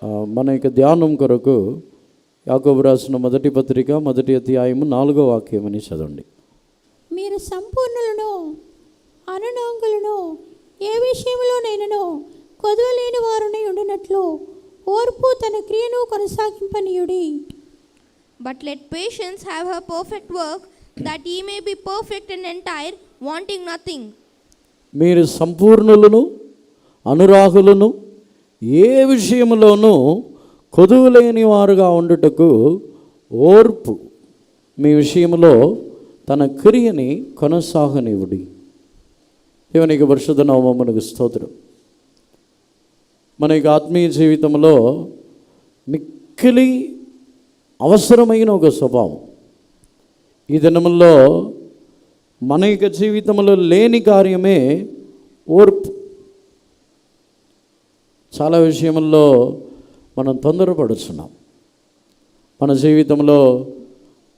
మన యొక్క ధ్యానం కొరకు యాకోబు రాసిన మొదటి పత్రిక మొదటి అధ్యాయము 4వ వాక్యమని చదవండి. మీరు సంపూర్ణులను అనునాంగులను ఏ విషయంలోనైనను కొదవలేని వారుని ఉండినట్లు ఓర్పు తన క్రియను కొనసాగింపనీయుడి. But let patience have her perfect work, that ye may be perfect and entire, wanting nothing. మీరు సంపూర్ణులను అనురాగులను ఏ విషయంలోనూ కొదువులేని వారుగా ఉండుటకు ఓర్పు మీ విషయంలో తన క్రియని కొనసాగనివ్వుడి. దేవునికి పరిశుద్ధ నామమునకు స్తోత్రం. మన యొక్క ఆత్మీయ జీవితంలో మిక్కిలి అవసరమైన ఒక స్వభావం. ఈ దినముల్లో మన యొక్క జీవితంలో లేని కార్యమే ఓర్పు. చాలా విషయంలో మనం తొందరపడుతున్నాం. మన జీవితంలో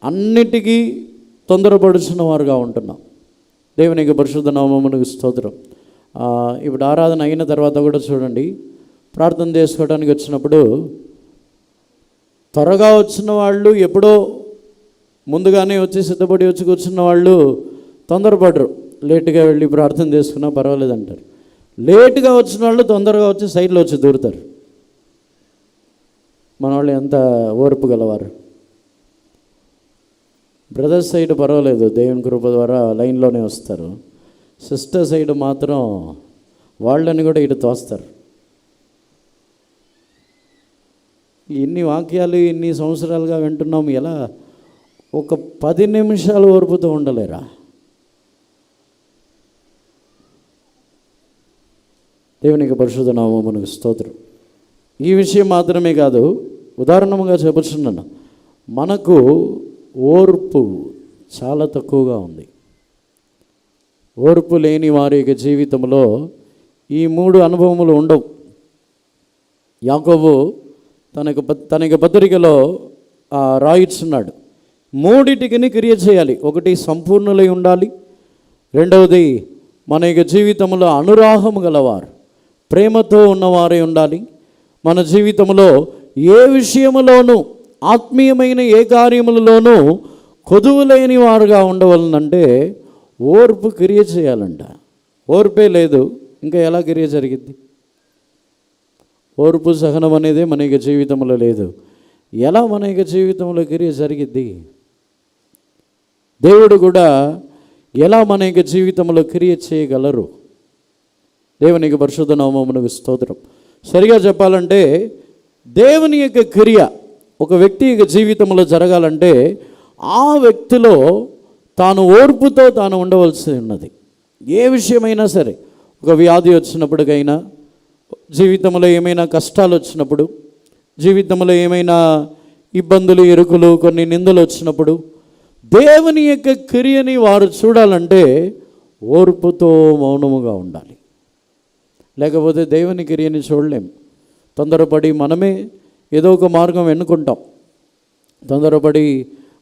అన్నిటికీ తొందరపడుచున్న వారుగా ఉంటున్నాం. దేవునికి పరిశుద్ధ నామమునకు స్తోత్రం. ఇప్పుడు ఆరాధన అయిన తర్వాత కూడా చూడండి, ప్రార్థన చేసుకోవడానికి వచ్చినప్పుడు త్వరగా వచ్చిన వాళ్ళు ఎప్పుడో ముందుగానే వచ్చి సిద్ధపడి వచ్చి కూర్చున్న వాళ్ళు తొందరపడరు. లేటుగా వెళ్ళి ప్రార్థన చేసుకున్నా పర్వాలేదు అంటారు. లేటుగా వచ్చిన వాళ్ళు తొందరగా వచ్చి సైడ్లో వచ్చి దూరుతారు. మన వాళ్ళు ఎంత ఓర్పు గలవారు. బ్రదర్స్ సైడ్ పర్వాలేదు, దేవుని కృప ద్వారా లైన్లోనే వస్తారు. సిస్టర్ సైడ్ మాత్రం వాళ్ళని కూడా ఇటు తోస్తారు. ఇన్ని వాక్యాలు ఇన్ని సంవత్సరాలుగా వింటున్నాము, ఎలా ఒక 10 నిమిషాలు ఓర్పుతో ఉండలేరా? దేవునికి పరిశుద్ధ నామమునకు స్తోత్రం. ఈ విషయం మాత్రమే కాదు, ఉదాహరణగా చెప్పుచున్నాను, మనకు ఓర్పు చాలా తక్కువగా ఉంది. ఓర్పు లేని వారి యొక్క జీవితంలో ఈ 3 అనుభవములు ఉండవు. యాకోబు తన పత్రికలో రాయిస్తున్నాడు, 3టికి క్రియ చేయాలి. ఒకటి సంపూర్ణులై ఉండాలి, రెండవది మన యొక్క జీవితంలో అనురాగము గలవారు, ప్రేమతో ఉన్నవారే ఉండాలి. మన జీవితంలో ఏ విషయములోనూ ఆత్మీయమైన ఏ కార్యములలోనూ కొదువులేని వారుగా ఉండవలనంటే ఓర్పు క్రియ చేయాలంట. ఓర్పే లేదు, ఇంకా ఎలా క్రియ జరిగిద్ది? ఓర్పు సహనం అనేది మన యొక్క జీవితంలో లేదు, ఎలా మన యొక్క జీవితంలో క్రియ జరిగిద్ది? దేవుడు కూడా ఎలా మన యొక్క జీవితంలో క్రియ చేయగలరు? దేవునికి పరిశుద్ధ నామమునకు స్తోత్రం. సరిగా చెప్పాలంటే దేవుని యొక్క క్రియ ఒక వ్యక్తి యొక్క జీవితంలో జరగాలంటే ఆ వ్యక్తిలో తాను ఓర్పుతో తాను ఉండవలసి ఉన్నది. ఏ విషయమైనా సరే, ఒక వ్యాధి వచ్చినప్పటికైనా, జీవితంలో ఏమైనా కష్టాలు వచ్చినప్పుడు, జీవితంలో ఏమైనా ఇబ్బందులు ఇరుకులు కొన్ని నిందలు వచ్చినప్పుడు దేవుని యొక్క క్రియని వారు చూడాలంటే ఓర్పుతో మౌనముగా ఉండాలి. లేకపోతే దేవుని క్రియని చూడలేం. తొందరపడి మనమే ఏదో ఒక మార్గం ఎన్నుకుంటాం. తొందరపడి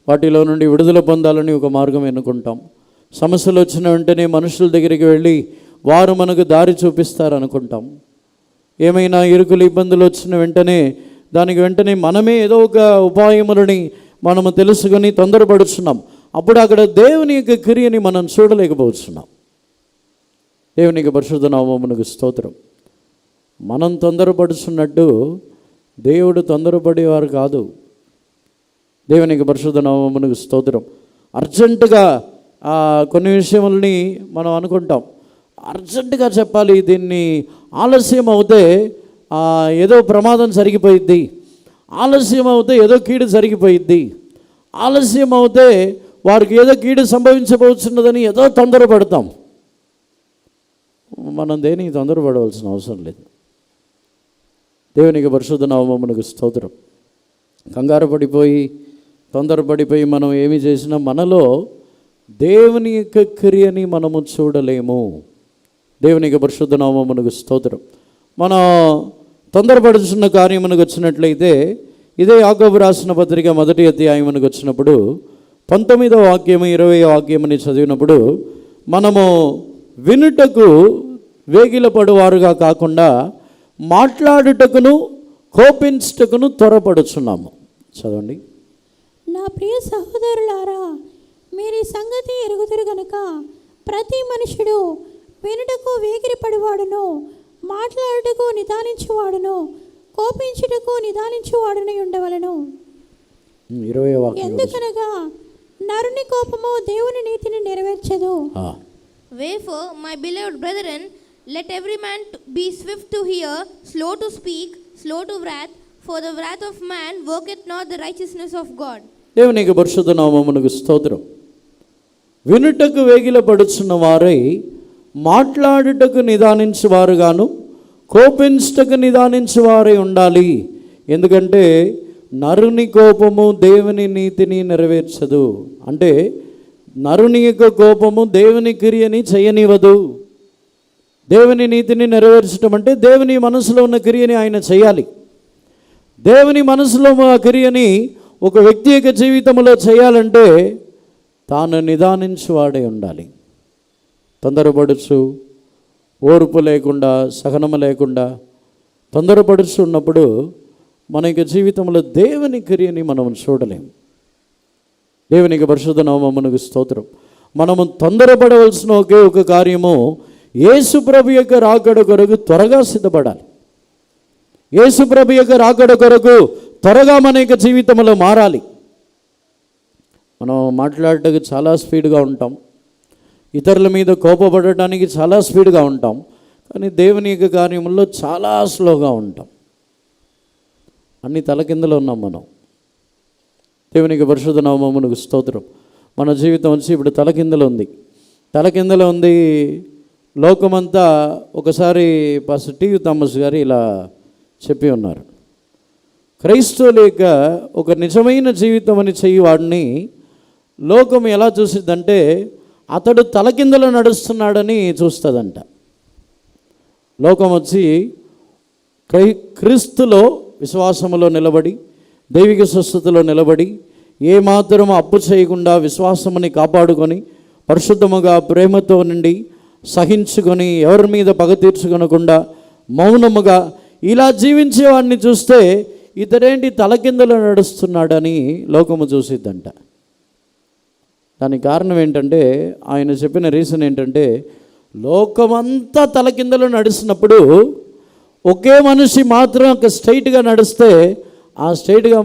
వాటిలో నుండి విడుదల పొందాలని ఒక మార్గం ఎన్నుకుంటాం. సమస్యలు వచ్చిన వెంటనే మనుషుల దగ్గరికి వెళ్ళి వారు మనకు దారి చూపిస్తారు అనుకుంటాం. ఏమైనా ఇరుకులు ఇబ్బందులు వచ్చిన వెంటనే దానికి వెంటనే మనమే ఏదో ఒక ఉపాయములని మనము తెలుసుకొని తొందరపడుతున్నాం. అప్పుడు అక్కడ దేవుని యొక్క క్రియని మనం చూడలేకపోతున్నాం. దేవునికి పరిశుద్ధ నామమునకు స్తోత్రం. మనం తొందరపడుతున్నట్టు దేవుడు తొందరపడేవారు కాదు. దేవునికి పరిశుద్ధ నామమునకు స్తోత్రం. అర్జెంటుగా కొన్ని విషయములని మనం అనుకుంటాం, అర్జెంటుగా చెప్పాలి, దీన్ని ఆలస్యం అవుతే ఏదో ప్రమాదం జరిగిపోయిద్ది, ఆలస్యం అవుతే ఏదో కీడు జరిగిపోయిద్ది, ఆలస్యం అవుతే వారికి ఏదో కీడు సంభవించబోతున్నదని ఏదో తొందరపడతాం. మనం దేనికి తొందరపడవలసిన అవసరం లేదు. దేవునికి పరిశుద్ధ నామమునకు స్తోత్రం. కంగారు పడిపోయి తొందరపడిపోయి మనం ఏమి చేసినా మనలో దేవుని యొక్క క్రియని మనము చూడలేము. దేవునికి పరిశుద్ధ నామమునకు స్తోత్రం. మనం తొందరపడుతున్న కార్యమునకు వచ్చినట్లయితే ఇదే యాకోబు రాసిన పత్రిక మొదటి అధ్యాయమునకు వచ్చినప్పుడు 19వ వాక్యము 20వ వాక్యముని చదివినప్పుడు మనము వినుటకు వేగిలపడువారుగా కాకుండా మాట్లాడుటకును కోపించుటకును త్వరపడుచున్నాము. చదవండి. నా ప్రియ సహోదరులారా, మీరు ఈ సంగతి ఎరుగుదురు గనుక ప్రతి మనుషుడు వినుటకు వేగిరపడివాడును, మాట్లాడుటకు నిదానించువాడును, కోపించుటకు నిదానించువాడునై ఉండవలెను. 20వ వాక్యం. ఎందుకనగా నరుని కోపము దేవుని నీతిని నెరవేర్చదు. Wherefore, my beloved brethren, let every man be swift to hear, slow to speak, slow to wrath, for the wrath of man worketh not the righteousness of God. దేవునికి పరిశుద్ధ నామమునకు స్తోత్రం. వినుటకు వేగిలపడుచున్న వారై మాట్లాడుటకు నిదానించువారుగాను, కోపించుటకు నిదానించువారై ఉండాలి. ఎందుకంటే నరుని కోపము దేవుని నీతిని నెరవేర్చదు. అంటే నరుని యొక్క కోపము దేవుని క్రియని చేయనివ్వదు. దేవుని నీతిని నెరవేర్చడం అంటే దేవుని మనసులో ఉన్న క్రియని ఆయన చేయాలి. దేవుని మనసులో ఆ క్రియని ఒక వ్యక్తి యొక్క జీవితంలో చేయాలంటే తాను నిదానించువాడే ఉండాలి. తొందరపడుచు, ఓర్పు లేకుండా, సహనము లేకుండా తొందరపడుచు ఉన్నప్పుడు మన యొక్క జీవితంలో దేవుని క్రియని మనం చూడలేం. దేవునికి పరిశుద్ధ నామమునకు స్తోత్రం. మనము తొందరపడవలసిన ఒకే ఒక కార్యము, యేసు ప్రభు యొక్క రాకడ కొరకు త్వరగా సిద్ధపడాలి. యేసు ప్రభు యొక్క రాకడ కొరకు త్వరగా మన యొక్క జీవితంలో మారాలి. మనం మాట్లాడటానికి చాలా స్పీడ్గా ఉంటాం, ఇతరుల మీద కోపపడటానికి చాలా స్పీడ్గా ఉంటాం, కానీ దేవుని యొక్క కార్యముల్లో చాలా స్లోగా ఉంటాం. అన్ని తలకిందులో ఉన్నాం మనం. దేవునికి పరిశుద్ధ నామమునకు స్తోత్రం. మన జీవితం వచ్చి ఇప్పుడు తలకిందులో ఉంది. లోకమంతా ఒకసారి పాస్టర్ టి.యు. థామస్ గారు ఇలా చెప్పి ఉన్నారు, క్రైస్తవుల యొక్క ఒక నిజమైన జీవితం అని చెయ్యి వాడిని లోకం ఎలా చూసిద్దంటే అతడు తలకిందులో నడుస్తున్నాడని చూస్తుందంట. లోకం వచ్చి క్రీస్తులో విశ్వాసములో నిలబడి, దైవిక స్వస్థతలో నిలబడి, ఏమాత్రం అప్పు చేయకుండా విశ్వాసముని కాపాడుకొని, పరిశుద్ధముగా ప్రేమతో నుండి సహించుకొని, ఎవరి మీద పగ తీర్చుకొనకుండా మౌనముగా ఇలా జీవించే వాడిని చూస్తే ఇతడేంటి తలకిందులో నడుస్తున్నాడని లోకము చూసిద్దంట. దానికి కారణం ఏంటంటే, ఆయన చెప్పిన రీజన్ ఏంటంటే, లోకమంతా తలకిందులో నడుస్తున్నప్పుడు ఒకే మనిషి మాత్రం ఒక స్ట్రైట్గా నడిస్తే ఆ స్ట్రైట్గా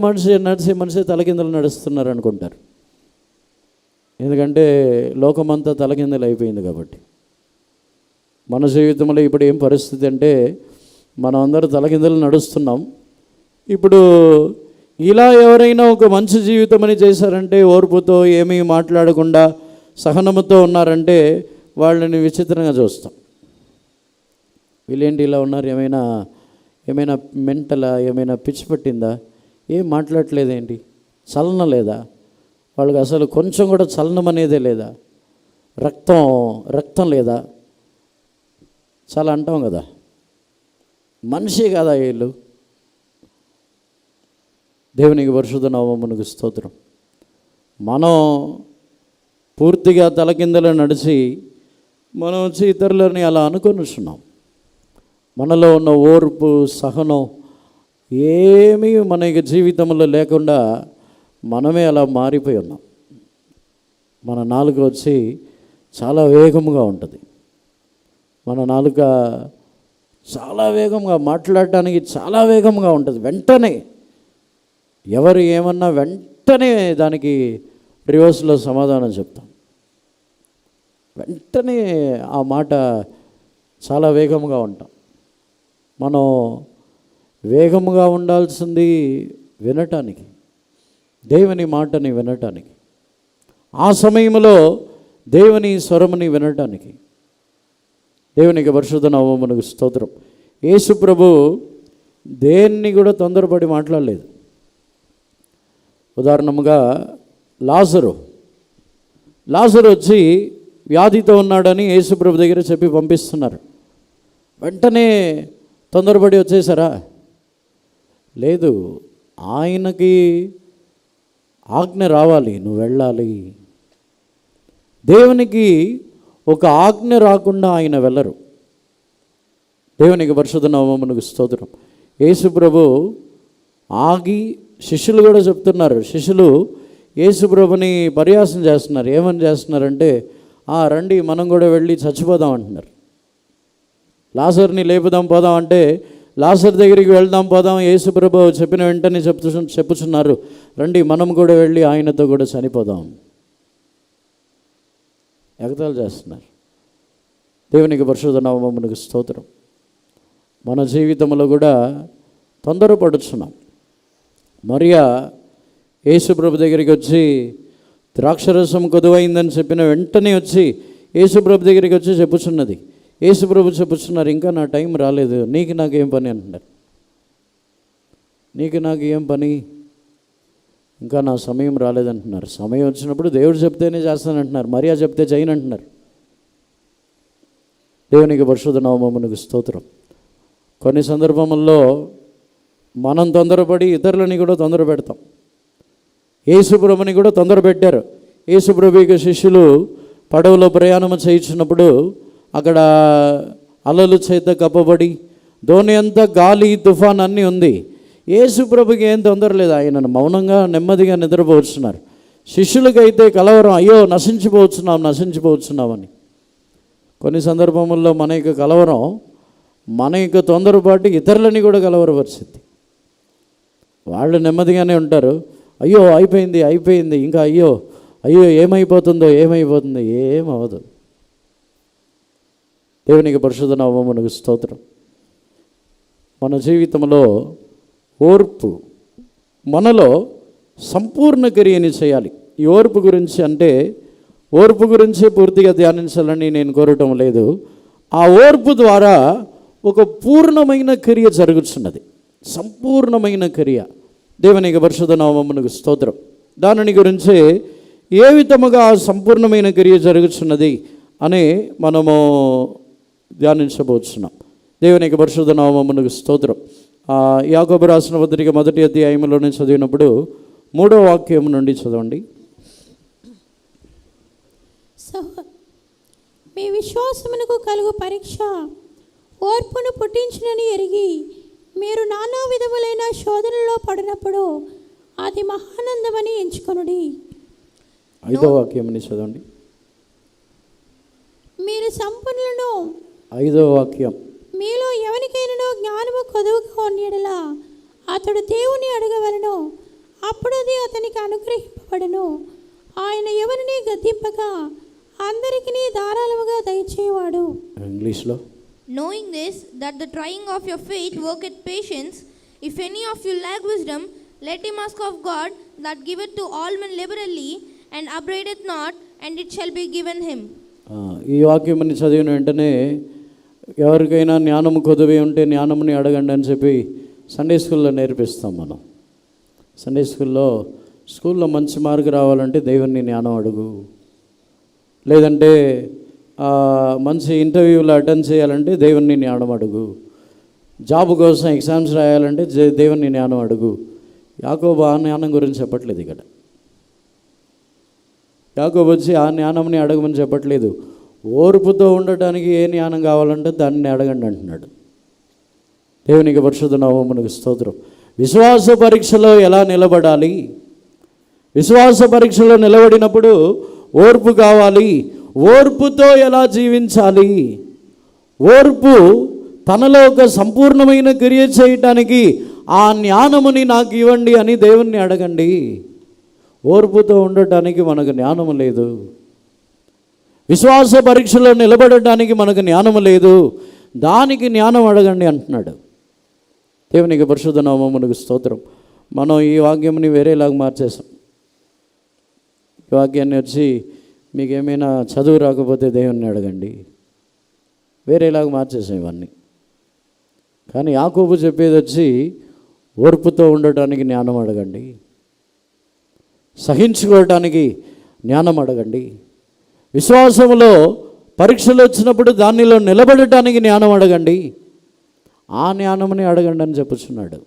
నడిచే మనిషి తలకిందులు నడుస్తున్నారు అనుకుంటారు. ఎందుకంటే లోకమంతా తలకిందులు అయిపోయింది కాబట్టి. మన జీవితంలో ఇప్పుడు ఏం పరిస్థితి అంటే, మనం అందరూ తలకిందులు నడుస్తున్నాం. ఇప్పుడు ఇలా ఎవరైనా ఒక మంచి జీవితం అని చేశారంటే, ఓర్పుతో ఏమీ మాట్లాడకుండా సహనముతో ఉన్నారంటే వాళ్ళని విచిత్రంగా చూస్తాం. వీళ్ళేంటి ఇలా ఉన్నారు, ఏమైనా మెంటలా, ఏమైనా పిచ్చి పట్టిందా, ఏం మాట్లాడట్లేదేంటి, చలనం లేదా, వాళ్ళకి అసలు కొంచెం కూడా చలనం అనేదే లేదా, రక్తం లేదా, చాలా అంటాం కదా, మనిషి కదా వీళ్ళు. దేవునికి పరిశుద్ధ నామమునకు స్తోత్రం. మనం పూర్తిగా తలకిందలో నడిచి మనం వచ్చి ఇతరులని అలా అనుకొని వస్తున్నాం. మనలో ఉన్న ఓర్పు, సహనం ఏమీ మన జీవితంలో లేకుండా మనమే అలా మారిపోయి ఉన్నాం. మన నాలుక వచ్చి చాలా వేగంగా ఉంటుంది. మన నాలుక చాలా వేగంగా మాట్లాడటానికి చాలా వేగంగా ఉంటుంది. వెంటనే ఎవరు ఏమన్నా వెంటనే దానికి రివర్స్లో సమాధానం చెప్తాం. వెంటనే ఆ మాట చాలా వేగంగా ఉంటాం. మనం వేగంగా ఉండాల్సింది వినటానికి, దేవుని మాటని వినటానికి, ఆ సమయంలో దేవుని స్వరముని వినటానికి. దేవునికి పరిశుద్ధ నామమునకు స్తోత్రం. యేసు ప్రభు దేన్ని కూడా తొందరపడి మాట్లాడలేదు. ఉదాహరణముగా లాజరు వచ్చి వ్యాధితో ఉన్నాడని యేసు ప్రభు దగ్గర చెప్పి పంపిస్తున్నారు. వెంటనే తొందరపడి వచ్చేసారా? లేదు, ఆయనకి ఆజ్ఞ రావాలి, నువ్వు వెళ్ళాలి. దేవునికి ఒక ఆజ్ఞ రాకుండా ఆయన వెళ్ళరు. దేవునికి పరిశుద్ధ నామమునకు స్తోత్రం. యేసు ప్రభు ఆగి, శిష్యులు కూడా చెప్తున్నారు, శిష్యులు యేసు ప్రభుని పరిహాసం చేస్తున్నారు. ఏమని చేస్తున్నారంటే, రండి మనం కూడా వెళ్ళి చచ్చిపోదాం అంటున్నారు. లాజర్ని లేపుదాం పోదాం అంటే, లాజర్ దగ్గరికి వెళ్దాం పోదాం, యేసు ప్రభు చెప్పిన వెంటనే చెప్పుచున్నారు, రండి మనం కూడా వెళ్ళి ఆయనతో కూడా చనిపోదాం. ఎగతాళి చేస్తున్నారు. దేవునికి పరిశుద్ధ నామమునకు స్తోత్రం. మన జీవితంలో కూడా తొందరపడుచున్నాం. మరియా యేసు ప్రభు దగ్గరికి వచ్చి ద్రాక్షరసం కొదువైందని చెప్పిన వెంటనే వచ్చి యేసు ప్రభు దగ్గరికి వచ్చి చెప్పుచున్నది. యేసు ప్రభు చెప్పుచున్నారు, ఇంకా నా టైం రాలేదు, నీకు నాకేం పని అంటున్నారు. నీకు నాకు ఏం పని, ఇంకా నా సమయం రాలేదంటున్నారు. సమయం వచ్చినప్పుడు దేవుడు చెప్తేనే చేస్తానంటున్నారు, మరియా చెప్తే చేయనంటున్నారు. దేవునికి పరిశుద్ధ నామమునకు స్తోత్రం. కొన్ని సందర్భముల్లో మనం తొందరపడి ఇతరులని కూడా తొందర పెడతాం. యేసుప్రభుని కూడా తొందర పెట్టారు. యేసుప్రభుకి శిష్యులు పడవలో ప్రయాణం చేయించినప్పుడు అక్కడ అలలు చేత కప్పబడి దోణి అంతా గాలి తుఫాన్ అన్నీ ఉంది. యేసుప్రభుకి ఏం తొందర లేదు, ఆయన మౌనంగా నెమ్మదిగా నిద్రపోవచ్చున్నారు. శిష్యులకైతే కలవరం, అయ్యో నశించిపోవచ్చున్నామని. కొన్ని సందర్భముల్లో మన యొక్క కలవరం, మన యొక్క తొందరపాటు ఇతరులని కూడా కలవరపరిచింది. వాళ్ళు నెమ్మదిగానే ఉంటారు, అయ్యో అయిపోయింది ఇంకా అయ్యో ఏమైపోతుందో ఏమవ్వదు. దేవునికి పరిశుద్ధ నామమునకు స్తోత్రం. మన జీవితంలో ఓర్పు మనలో సంపూర్ణ క్రియని చేయాలి. ఈ ఓర్పు గురించి పూర్తిగా ధ్యానించాలని నేను కోరటం లేదు. ఆ ఓర్పు ద్వారా ఒక పూర్ణమైన క్రియ జరుగుతున్నది, సంపూర్ణమైన క్రియ. దేవునికి పరిశుద్ధ నామమునకు స్తోత్రం. దానిని గురించి ఏ విధముగా సంపూర్ణమైన క్రియ జరుగుతున్నది అని మనము ధ్యానించబోతున్నాం. దేవునికి పరిశుద్ధ నామమునకు స్తోత్రం. యాకోబు రాసిన పత్రిక 1వ అధ్యాయంలోనే చదివినప్పుడు 3వ వాక్యం నుండి చదవండి. మీ విశ్వాసమునకు కలుగు పరీక్ష ఓర్పును పుట్టించునని ఎరిగి మీరు నానా విధములైన శోధనలో పడినప్పుడు అది మహానందమని ఎంచుకొనుడి. 5వ వాక్యం చదవండి. మీరు సంపన్నులను, 5వ వాక్యం, మీలో ఎవరికైనా జ్ఞానము కొదువుగా ఉన్నయెడల అతడు దేవుని అడగవలెను, అప్పుడు అది అతనికి అనుగ్రహింపబడును. ఆయన ఎవరిని గద్దింపక అందరికీ ధారాళముగా దయచేవాడు. ఇంగ్లీష్లో, knowing this, that the trying of your faith worketh patience. If any of you lack wisdom, let him ask of God, that giveth to all men liberally, and upbraideth not, and it shall be given him. ఈ వాక్యముని చదివిన వెంటనే ఎవరికైనా జ్ఞానము కొదువే ఉంటే జ్ఞానముని అడగండి అని చెప్పి Sunday స్కూల్లో నేర్పిస్తాం మనం. సండే స్కూల్లో మంచి మార్కు రావాలంటే దేవుని జ్ఞానం అడుగు, లేదంటే మంచి ఇంటర్వ్యూలు అటెండ్ చేయాలంటే దేవుని జ్ఞానం అడుగు, జాబ్ కోసం ఎగ్జామ్స్ రాయాలంటే దేవుని జ్ఞానం అడుగు. యాకోబు ఆ జ్ఞానం గురించి చెప్పట్లేదు ఇక్కడ. యాకోబు వచ్చి ఆ జ్ఞానంని అడగమని చెప్పట్లేదు. ఓర్పుతో ఉండటానికి ఏ జ్ఞానం కావాలంటే దాన్ని అడగండి అంటున్నాడు. దేవునికి పరిశుద్ధ నామమునకు స్తోత్రం. విశ్వాస పరీక్షలో ఎలా నిలబడాలి? విశ్వాస పరీక్షలో నిలబడినప్పుడు ఓర్పు కావాలి. ఓర్పుతో ఎలా జీవించాలి? ఓర్పు తనలో ఒక సంపూర్ణమైన క్రియ చేయటానికి ఆ జ్ఞానముని నాకు ఇవ్వండి అని దేవుణ్ణి అడగండి. ఓర్పుతో ఉండటానికి మనకు జ్ఞానము లేదు. విశ్వాస పరీక్షలో నిలబడటానికి మనకు జ్ఞానము లేదు, దానికి జ్ఞానం అడగండి అంటున్నాడు. దేవునికి పరిశుద్ధ నామమునకు స్తోత్రం. మనం ఈ వాక్యంని వేరేలాగా మార్చేసాం. ఈ వాక్యాన్ని వచ్చి మీకు ఏమైనా చదువు రాకపోతే దేవుణ్ణి అడగండి, వేరేలాగా మార్చేసాం ఇవన్నీ. కానీ యాకోబు చెప్పేది వచ్చి ఓర్పుతో ఉండటానికి జ్ఞానం అడగండి, సహించుకోవటానికి జ్ఞానం అడగండి, విశ్వాసంలో పరీక్షలు వచ్చినప్పుడు దానిలో నిలబడటానికి జ్ఞానం అడగండి, ఆ జ్ఞానముని అడగండి అని చెప్పుచున్నాడు.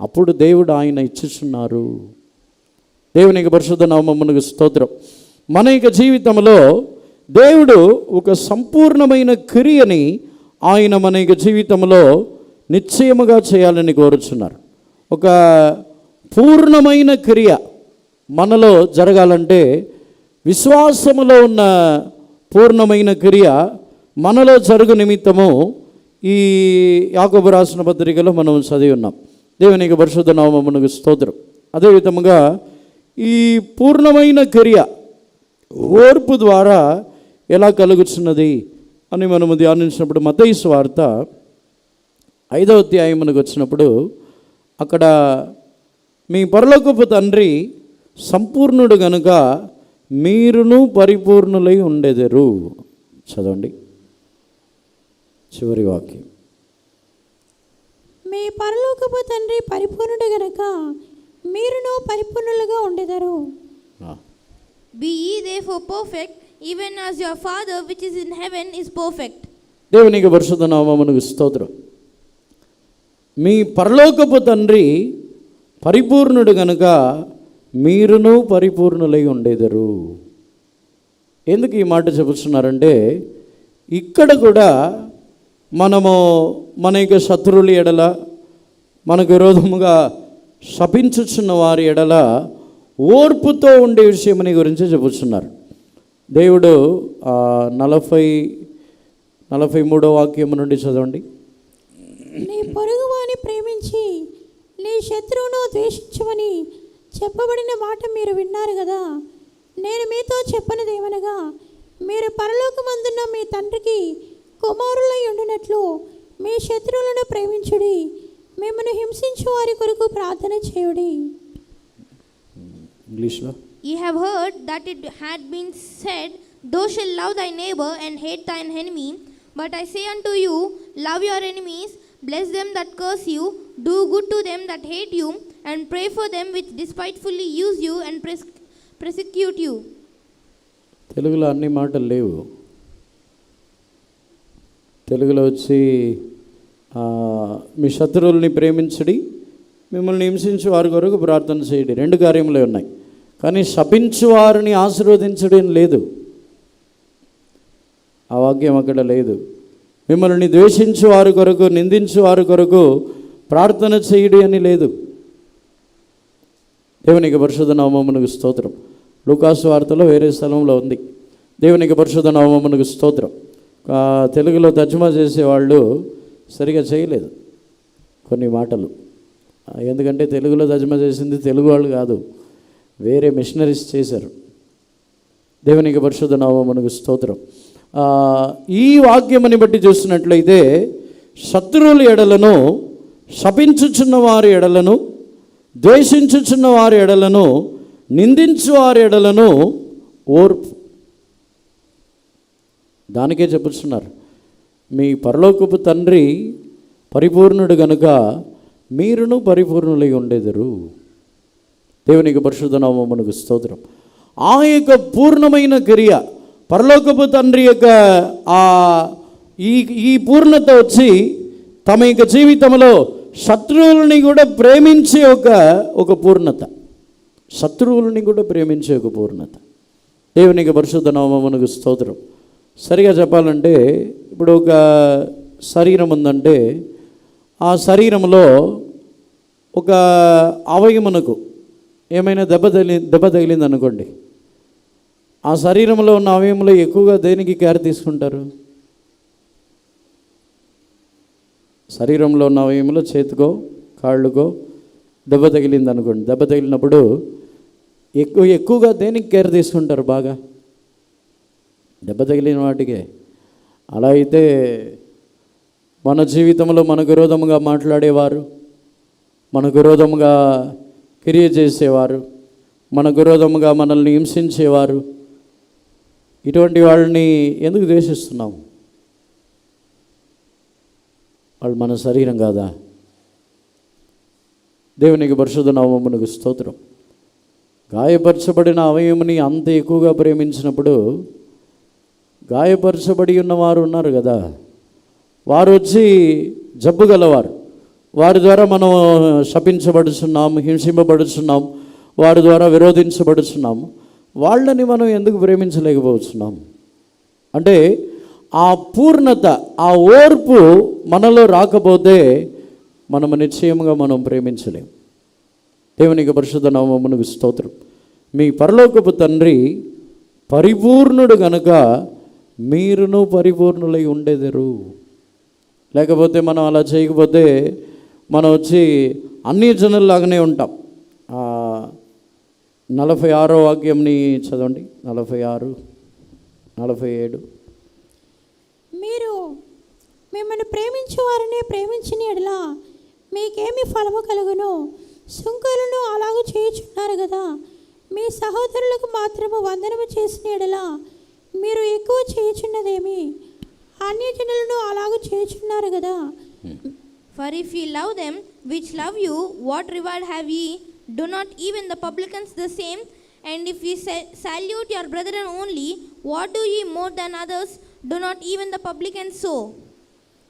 అప్పుడు దేవుడు ఆయన ఇచ్చుచున్నారు. దేవునికి పరిశుద్ధ నామమునకు స్తోత్రం. మన యొక్క జీవితంలో దేవుడు ఒక సంపూర్ణమైన క్రియని ఆయన మన యొక్క జీవితంలో నిశ్చయముగా చేయాలని కోరుచున్నారు. ఒక పూర్ణమైన క్రియ మనలో జరగాలంటే విశ్వాసములో ఉన్న పూర్ణమైన క్రియ మనలో జరుగు నిమిత్తము ఈ యాకోబు రాసిన పత్రికలో మనం చదివి ఉన్నాం. దేవునికి పరిశుద్ధ నామమునకు స్తోత్రం. అదేవిధముగా ఈ పూర్ణమైన క్రియ ఓర్పు ద్వారా ఎలా కలుగుతున్నది అని మనము ధ్యానించినప్పుడు మత్తయి సువార్త 5వ అధ్యాయమునకు వచ్చినప్పుడు అక్కడ మీ పరలోకపు తండ్రి సంపూర్ణుడు గనుక మీరును పరిపూర్ణులై ఉండెదరు. చదవండి చివరి వాక్యం. మీ పరలోకపు తండ్రి పరిపూర్ణుడు గనక మీరును పరిపూర్ణులుగా ఉండెదరు. Be ye therefore perfect, even as your Father which is in heaven is perfect. దేవునికి పరిశుద్ధ నామమునకు స్తోత్రం. మీ పరలోకపు తండ్రి పరిపూర్ణుడు గనుక మీరును పరిపూర్ణులై ఉండేదరు. ఎందుకు ఈ మాట చెబుతున్నారంటే ఇక్కడ కూడా మనము మన యొక్క శత్రువుల ఎడల మనకు విరోధముగా శపించుచున్న వారి ఎడల ఓర్పుతో ఉండే విషయమని గురించి చెబుతున్నారు. దేవుడు 43వ వాక్యము నుండి చదవండి. నీ పొరుగువాని ప్రేమించి నీ శత్రువును ద్వేషించమని చెప్పబడిన మాట మీరు విన్నారు కదా. నేను మీతో చెప్పనిదేమనగా మీరు పరలోకమందున్న మీ తండ్రికి కుమారులై ఉండినట్లు మీ శత్రువులను ప్రేమించుడి, మిమ్మల్ని హింసించు వారి కొరకు ప్రార్థన చేయుడి. ఇంగ్లీష్లో Ye have heard that it had been said, thou shalt love thy neighbor and hate thine enemy. But I say unto you, love your enemies, bless them that curse you, do good to them that hate you, and pray for them which despitefully use you and persecute you. తెలుగులో అన్ని మాటలు లేవు. తెలుగులో వచ్చి మీ శత్రువుల్ని ప్రేమించడి, మిమ్మల్ని హింసించు వారి కొరకు ప్రార్థన చేయడి, 2 కార్యములే ఉన్నాయి. కానీ శపించు వారిని ఆశీర్వదించడం లేదు, ఆ వాక్యం అక్కడ లేదు. మిమ్మల్ని ద్వేషించు వారి కొరకు నిందించు వారి కొరకు ప్రార్థన చేయడి అని లేదు. దేవునికి పరిశుద్ధ నామమునకు స్తోత్రం. లూకాసు వార్తలో వేరే స్థలంలో ఉంది. దేవునికి పరిశుద్ధ నామమునకు స్తోత్రం. తెలుగులో తర్జుమా చేసేవాళ్ళు సరిగా చేయలేదు కొన్ని మాటలు. ఎందుకంటే తెలుగులో తర్జుమా చేసింది తెలుగు వాళ్ళు కాదు, వేరే మిషనరీస్ చేశారు. దేవునికి పరిశుద్ధ నామమునకు స్తోత్రం. ఈ వాక్యమని బట్టి చూస్తున్నట్లయితే శత్రువుల ఎడలను, శపించుచున్న వారి ఎడలను, ద్వేషించుచున్న వారి ఎడలను, నిందించు వారి ఎడలను ఓర్పు, దానికే చెప్పుచున్నారు. మీ పరలోకపు తండ్రి పరిపూర్ణుడు గనుక మీరును పరిపూర్ణులై ఉండేదరు. దేవునికి పరిశుద్ధ నామమునకు స్తోత్రం. ఆ యొక్క పూర్ణమైన క్రియ పరలోకపు తండ్రి యొక్క ఈ పూర్ణత వచ్చి తమ యొక్క జీవితంలో శత్రువులని కూడా ప్రేమించే ఒక పూర్ణత, శత్రువులని కూడా ప్రేమించే ఒక పూర్ణత. దేవునికి పరిశుద్ధ నామమునకు స్తోత్రం. సరిగా చెప్పాలంటే ఇప్పుడు ఒక శరీరం ఉందంటే ఆ శరీరంలో ఒక అవయమునకు ఏమైనా దెబ్బ తగిలింది అనుకోండి, ఆ శరీరంలో ఉన్న అవయములో ఎక్కువగా దేనికి కేర్ తీసుకుంటారు? శరీరంలో ఉన్న అవయములో చేతికో కాళ్ళుకో దెబ్బ తగిలింది అనుకోండి, దెబ్బ తగిలినప్పుడు ఎక్కువగా దేనికి కేర్ తీసుకుంటారు? బాగా దెబ్బ తగిలిన వాటికే. అలా అయితే మన జీవితంలో మనకు విరోధముగా మాట్లాడేవారు, మనకు విరోధముగా క్రియ చేసేవారు, మనకు విరోధముగా మనల్ని హింసించేవారు, ఇటువంటి వాళ్ళని ఎందుకు ద్వేషిస్తున్నాము? వాళ్ళు మన శరీరం కాదా? దేవునికి పరిశుద్ధ నామమునకు స్తోత్రం. గాయపరచబడిన అవయముని అంత ఎక్కువగా ప్రేమించినప్పుడు గాయపరచబడి ఉన్నవారు ఉన్నారు కదా, వారు వచ్చి జబ్బు గలవారు, వారి ద్వారా మనం శపించబడుచున్నాము, హింసింపబడుచున్నాము, వారి ద్వారా విరోధించబడుచున్నాము. వాళ్ళని మనం ఎందుకు ప్రేమించలేకపోతున్నాం? అంటే ఆ పూర్ణత, ఆ ఓర్పు మనలో రాకపోతే మనము నిశ్చయముగా మనం ప్రేమించలేం. దేవునికి పరిశుద్ధ నామమునకు స్తోత్రం. మీ పరలోకపు తండ్రి పరిపూర్ణుడు గనుక మీరును పరిపూర్ణులై ఉండేదరు. లేకపోతే మనం అలా చేయకపోతే మనం వచ్చి అన్ని జనుల్లాగానే ఉంటాం. 46వ వాక్యంని చదవండి. 46, 47. మీరు మిమ్మల్ని ప్రేమించే వారిని ప్రేమించిన ఎడల మీకేమి ఫలము కలుగును? సుంకరులను అలాగూ చేయుచున్నారు కదా. మీ సహోదరులకు మాత్రము వందనము చేసిన ఎడల మీరు ఎక్కువ చేయుచున్నదేమి? అన్యజనులను అలాగూ చేయుచున్నారు కదా. For if ye love them which love you, what reward have ye? Do not even the publicans the same? And if ye salute your brethren only, what do ye more than others? Do not even the publicans so?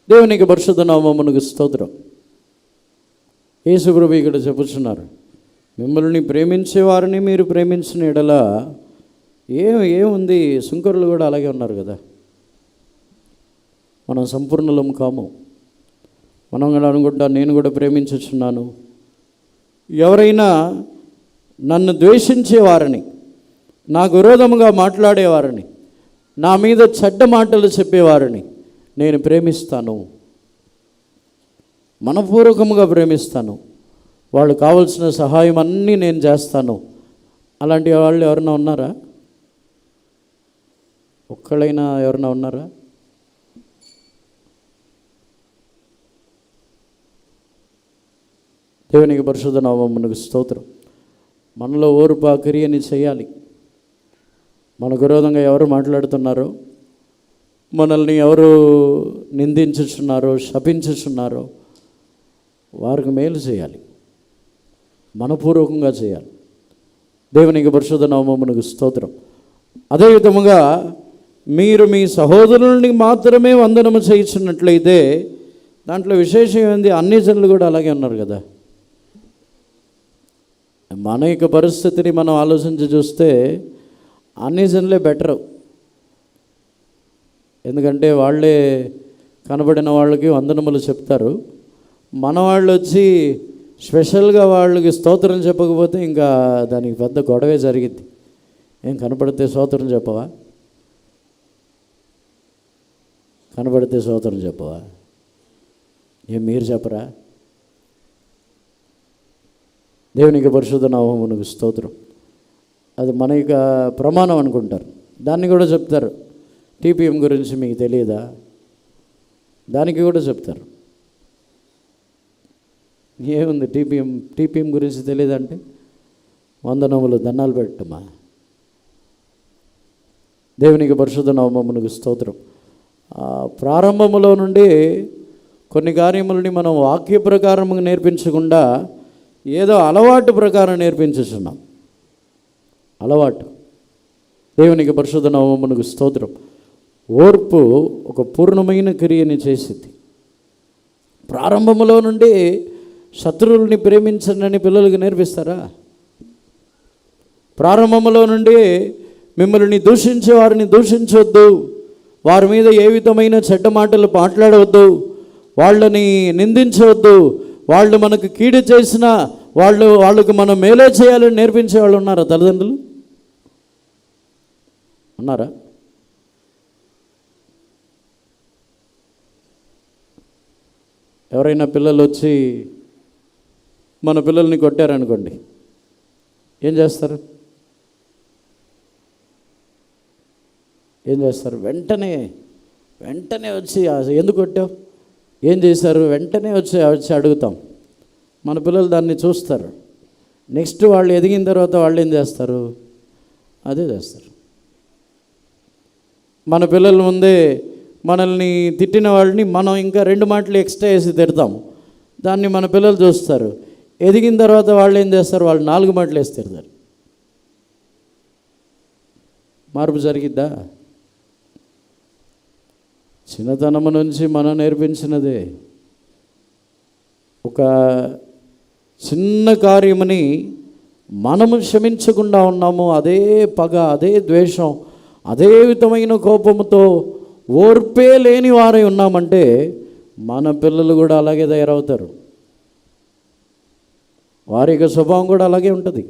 దేవునికి పరిశుద్ధ నామమునకు స్తోత్రం. యేసు ప్రభువు ఇక్కడ చెప్పుచున్నారు, మిమ్మల్ని ప్రేమించేవారిని మీరు ప్రేమించిన ఎడల ఏముంది, సుంకరులు కూడా అలాగే ఉన్నారు కదా. మనం సంపూర్ణలం కాము. మనం కూడా అనుకుంటా, నేను కూడా ప్రేమించుచున్నాను. ఎవరైనా నన్ను ద్వేషించేవారిని, నాకు విరోధముగా మాట్లాడేవారిని, నా మీద చెడ్డ మాటలు చెప్పేవారిని నేను ప్రేమిస్తాను, మనపూర్వకముగా ప్రేమిస్తాను. వాళ్ళు కావలసిన సహాయం అన్నీ నేను చేస్తాను. అలాంటి వాళ్ళు ఎవరైనా ఉన్నారా? ఒక్కళ్ళైనా ఎవరైనా ఉన్నారా? దేవునికి పరిశుద్ధ నామమునకు స్తోత్రం. మనలో ఓర్పు ఆ క్రియని చేయాలి. మనకు విరోధంగా ఎవరు మాట్లాడుతున్నారో, మనల్ని ఎవరు నిందించుచున్నారో, శపించుచున్నారో వారికి మేలు చేయాలి, మనపూర్వకంగా చేయాలి. దేవునికి పరిశుద్ధ నామమునకు స్తోత్రం. అదేవిధముగా మీరు మీ సహోదరుల్ని మాత్రమే వందనము చేయించినట్లయితే దాంట్లో విశేషం ఏంది? అన్ని జనులు కూడా అలాగే ఉన్నారు కదా. మన యొక్క పరిస్థితిని మనం ఆలోచించి చూస్తే అన్ని జనులే బెటరు. ఎందుకంటే వాళ్ళే కనబడిన వాళ్ళకి వందనములు చెప్తారు. మన వాళ్ళు వచ్చి స్పెషల్గా వాళ్ళకి స్తోత్రం చెప్పకపోతే ఇంకా దానికి పెద్ద గొడవే జరిగింది. ఏం కనపడితే స్తోత్రం చెప్పవా? కనబడితే స్తోత్రం చెప్పవా? ఏం మీరు చెప్పరా? దేవునికి పరిశుద్ధ నామమునకు స్తోత్రం. అది మన యొక్క ప్రమాణం అనుకుంటారు. దాన్ని కూడా చెప్తారు. టీపీఎం గురించి మీకు తెలియదా? దానికి కూడా చెప్తారు. ఏముంది టీపీఎం గురించి తెలియదంటే వందనములు దండాలు పెట్టమా? దేవునికి పరిశుద్ధ నామమునకు స్తోత్రం. ప్రారంభములో నుండి కొన్ని కార్యములని మనం వాక్య ప్రకారంగా నేర్పించకుండా ఏదో అలవాటు ప్రకారం నేర్పించుచున్నాం. అలవాటు. దేవునికి పరిశుద్ధ నామమునకు స్తోత్రం. ఓర్పు ఒక పూర్ణమైన క్రియని చేసింది. ప్రారంభములో నుండి శత్రువుల్ని ప్రేమించండి పిల్లలకి నేర్పిస్తారా? ప్రారంభములో నుండి మిమ్మల్ని దూషించే వారిని దూషించవద్దు, వారి మీద ఏ విధమైన చెడ్డ మాటలు మాట్లాడవద్దు, వాళ్ళని నిందించవద్దు, వాళ్ళు మనకు కీడు చేసినా వాళ్ళకు మనం మేలే చేయాలని నేర్పించే వాళ్ళు ఉన్నారా? తల్లిదండ్రులు ఉన్నారా? ఎవరైనా పిల్లలు వచ్చి మన పిల్లల్ని కొట్టారనుకోండి, ఏం చేస్తారు? వెంటనే వచ్చి ఎందుకు కొట్టావు, ఏం చేశారు, వెంటనే వచ్చి అడుగుతాం. మన పిల్లలు దాన్ని చూస్తారు. నెక్స్ట్ వాళ్ళు ఎదిగిన తర్వాత వాళ్ళు ఏం చేస్తారు? అదే చేస్తారు. మన పిల్లల ముందే మనల్ని తిట్టిన వాళ్ళని మనం ఇంకా 2 మాటలు ఎక్స్ట్రా వేసి తిడతాం. దాన్ని మన పిల్లలు చూస్తారు. ఎదిగిన తర్వాత వాళ్ళు ఏం చేస్తారు? వాళ్ళు 4 మాటలు వేసి తిడతారు. మార్పు జరిగిద్దా? చిన్నతనము నుంచి మనం నేర్పించినదే. ఒక చిన్న కార్యముని మనము క్షమించకుండా ఉన్నాము. అదే పగ, అదే ద్వేషం, అదే విధమైన కోపముతో ఓర్పే లేని వారై ఉన్నామంటే మన పిల్లలు కూడా అలాగే తయారవుతారు. వారి యొక్క స్వభావం కూడా అలాగే ఉంటుంది.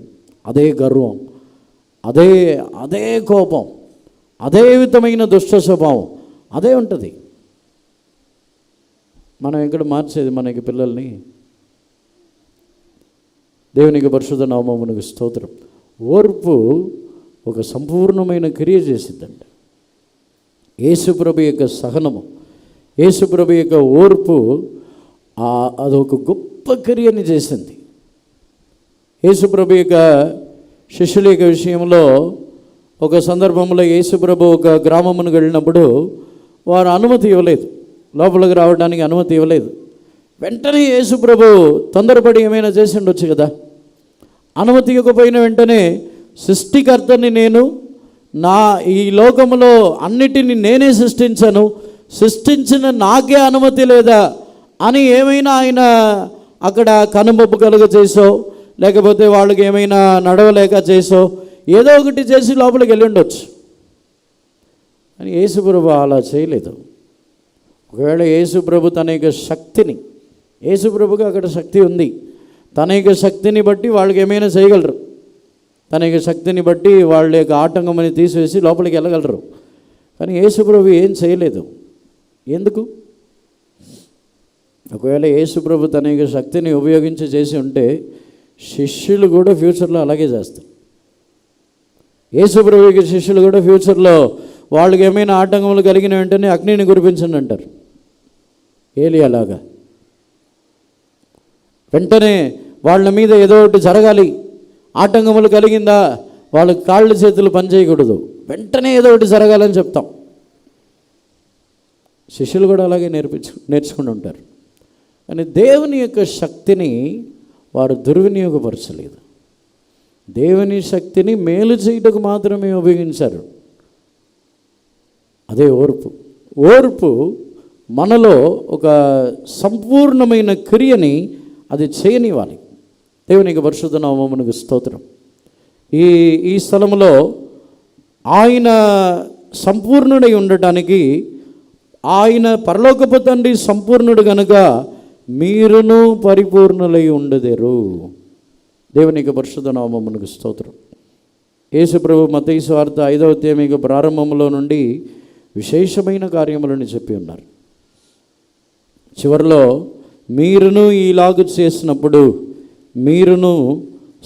అదే గర్వం, అదే అదే కోపం, అదే విధమైన దుష్ట స్వభావం అదే ఉంటుంది. మనం ఎక్కడ మార్చేది మనకి పిల్లల్ని? దేవునికి పరిశుద్ధ నామమునకు స్తోత్రం. ఓర్పు ఒక సంపూర్ణమైన క్రియ చేసిద్దండి. యేసుప్రభు యొక్క సహనము, యేసుప్రభు యొక్క ఓర్పు అదొక గొప్ప క్రియని చేసింది. యేసుప్రభు యొక్క శిష్యుల యొక్క విషయంలో ఒక సందర్భంలో యేసుప్రభు ఒక గ్రామమును వెళ్ళినప్పుడు వారు అనుమతి ఇవ్వలేదు, లోపలికి రావడానికి అనుమతి ఇవ్వలేదు. వెంటనే యేసుప్రభు తొందరపడి ఏమైనా చేసి ఉండొచ్చు కదా. అనుమతి ఇవ్వకపోయిన వెంటనే సృష్టికర్తని నేను, నా ఈ లోకములో అన్నిటిని నేనే సృష్టించాను, సృష్టించిన నాకే అనుమతి లేదా అని ఏమైనా ఆయన అక్కడ కనుమొప్పు కలుగ చేసో, లేకపోతే వాళ్ళకి ఏమైనా నడవలేక చేసో, ఏదో ఒకటి చేసి లోపలికి వెళ్ళి ఉండొచ్చు. అని యేసుప్రభు అలా చేయలేదు. ఒకవేళ యేసుప్రభు తన యొక్క శక్తిని, యేసుప్రభుకి అక్కడ శక్తి ఉంది, తన యొక్క శక్తిని బట్టి వాళ్ళకి ఏమైనా చేయగలరు. తన యొక్క శక్తిని బట్టి వాళ్ళ యొక్క ఆటంకమని తీసివేసి లోపలికి వెళ్ళగలరు. కానీ యేసుప్రభు ఏం చేయలేదు. ఎందుకు? ఒకవేళ యేసుప్రభు తన యొక్క శక్తిని ఉపయోగించి చేసి ఉంటే శిష్యులు కూడా ఫ్యూచర్లో అలాగే చేస్తారు. యేసుప్రభుకి శిష్యులు కూడా ఫ్యూచర్లో వాళ్ళకి ఏమైనా ఆటంకములు కలిగిన వెంటనే అగ్నిని కురిపించండి అంటారు. ఏలియాలాగా వెంటనే వాళ్ళ మీద ఏదో ఒకటి జరగాలి, ఆటంకములు కలిగిందా వాళ్ళ కాళ్ళు చేతులు పనిచేయకూడదు, వెంటనే ఏదో ఒకటి జరగాలని చెప్తాం. శిష్యులు కూడా అలాగే నేర్చుకుని ఉంటారు. కానీ దేవుని యొక్క శక్తిని వారు దుర్వినియోగపరచలేదు. దేవుని శక్తిని మేలు చేయుటకు మాత్రమే ఉపయోగించారు. అదే ఓర్పు. ఓర్పు మనలో ఒక సంపూర్ణమైన క్రియని అది చేయనివ్వాలి. దేవునికి పరిశుద్ధ నామమునకు స్తోత్రం. ఈ స్థలంలో ఆయన సంపూర్ణుడై ఉండటానికి, ఆయన పరలోకపు తండ్రి సంపూర్ణుడు కనుక మీరును పరిపూర్ణులై ఉండదేరు. దేవునికి పరిశుద్ధ నామమునకు స్తోత్రం. యేసుప్రభు మత్తయి సువార్త 5వ అధ్యాయం ప్రారంభంలో నుండి విశేషమైన కార్యములను చెప్పి ఉన్నారు. చివరిలో మీరును ఈలాగు చేసినప్పుడు మీరును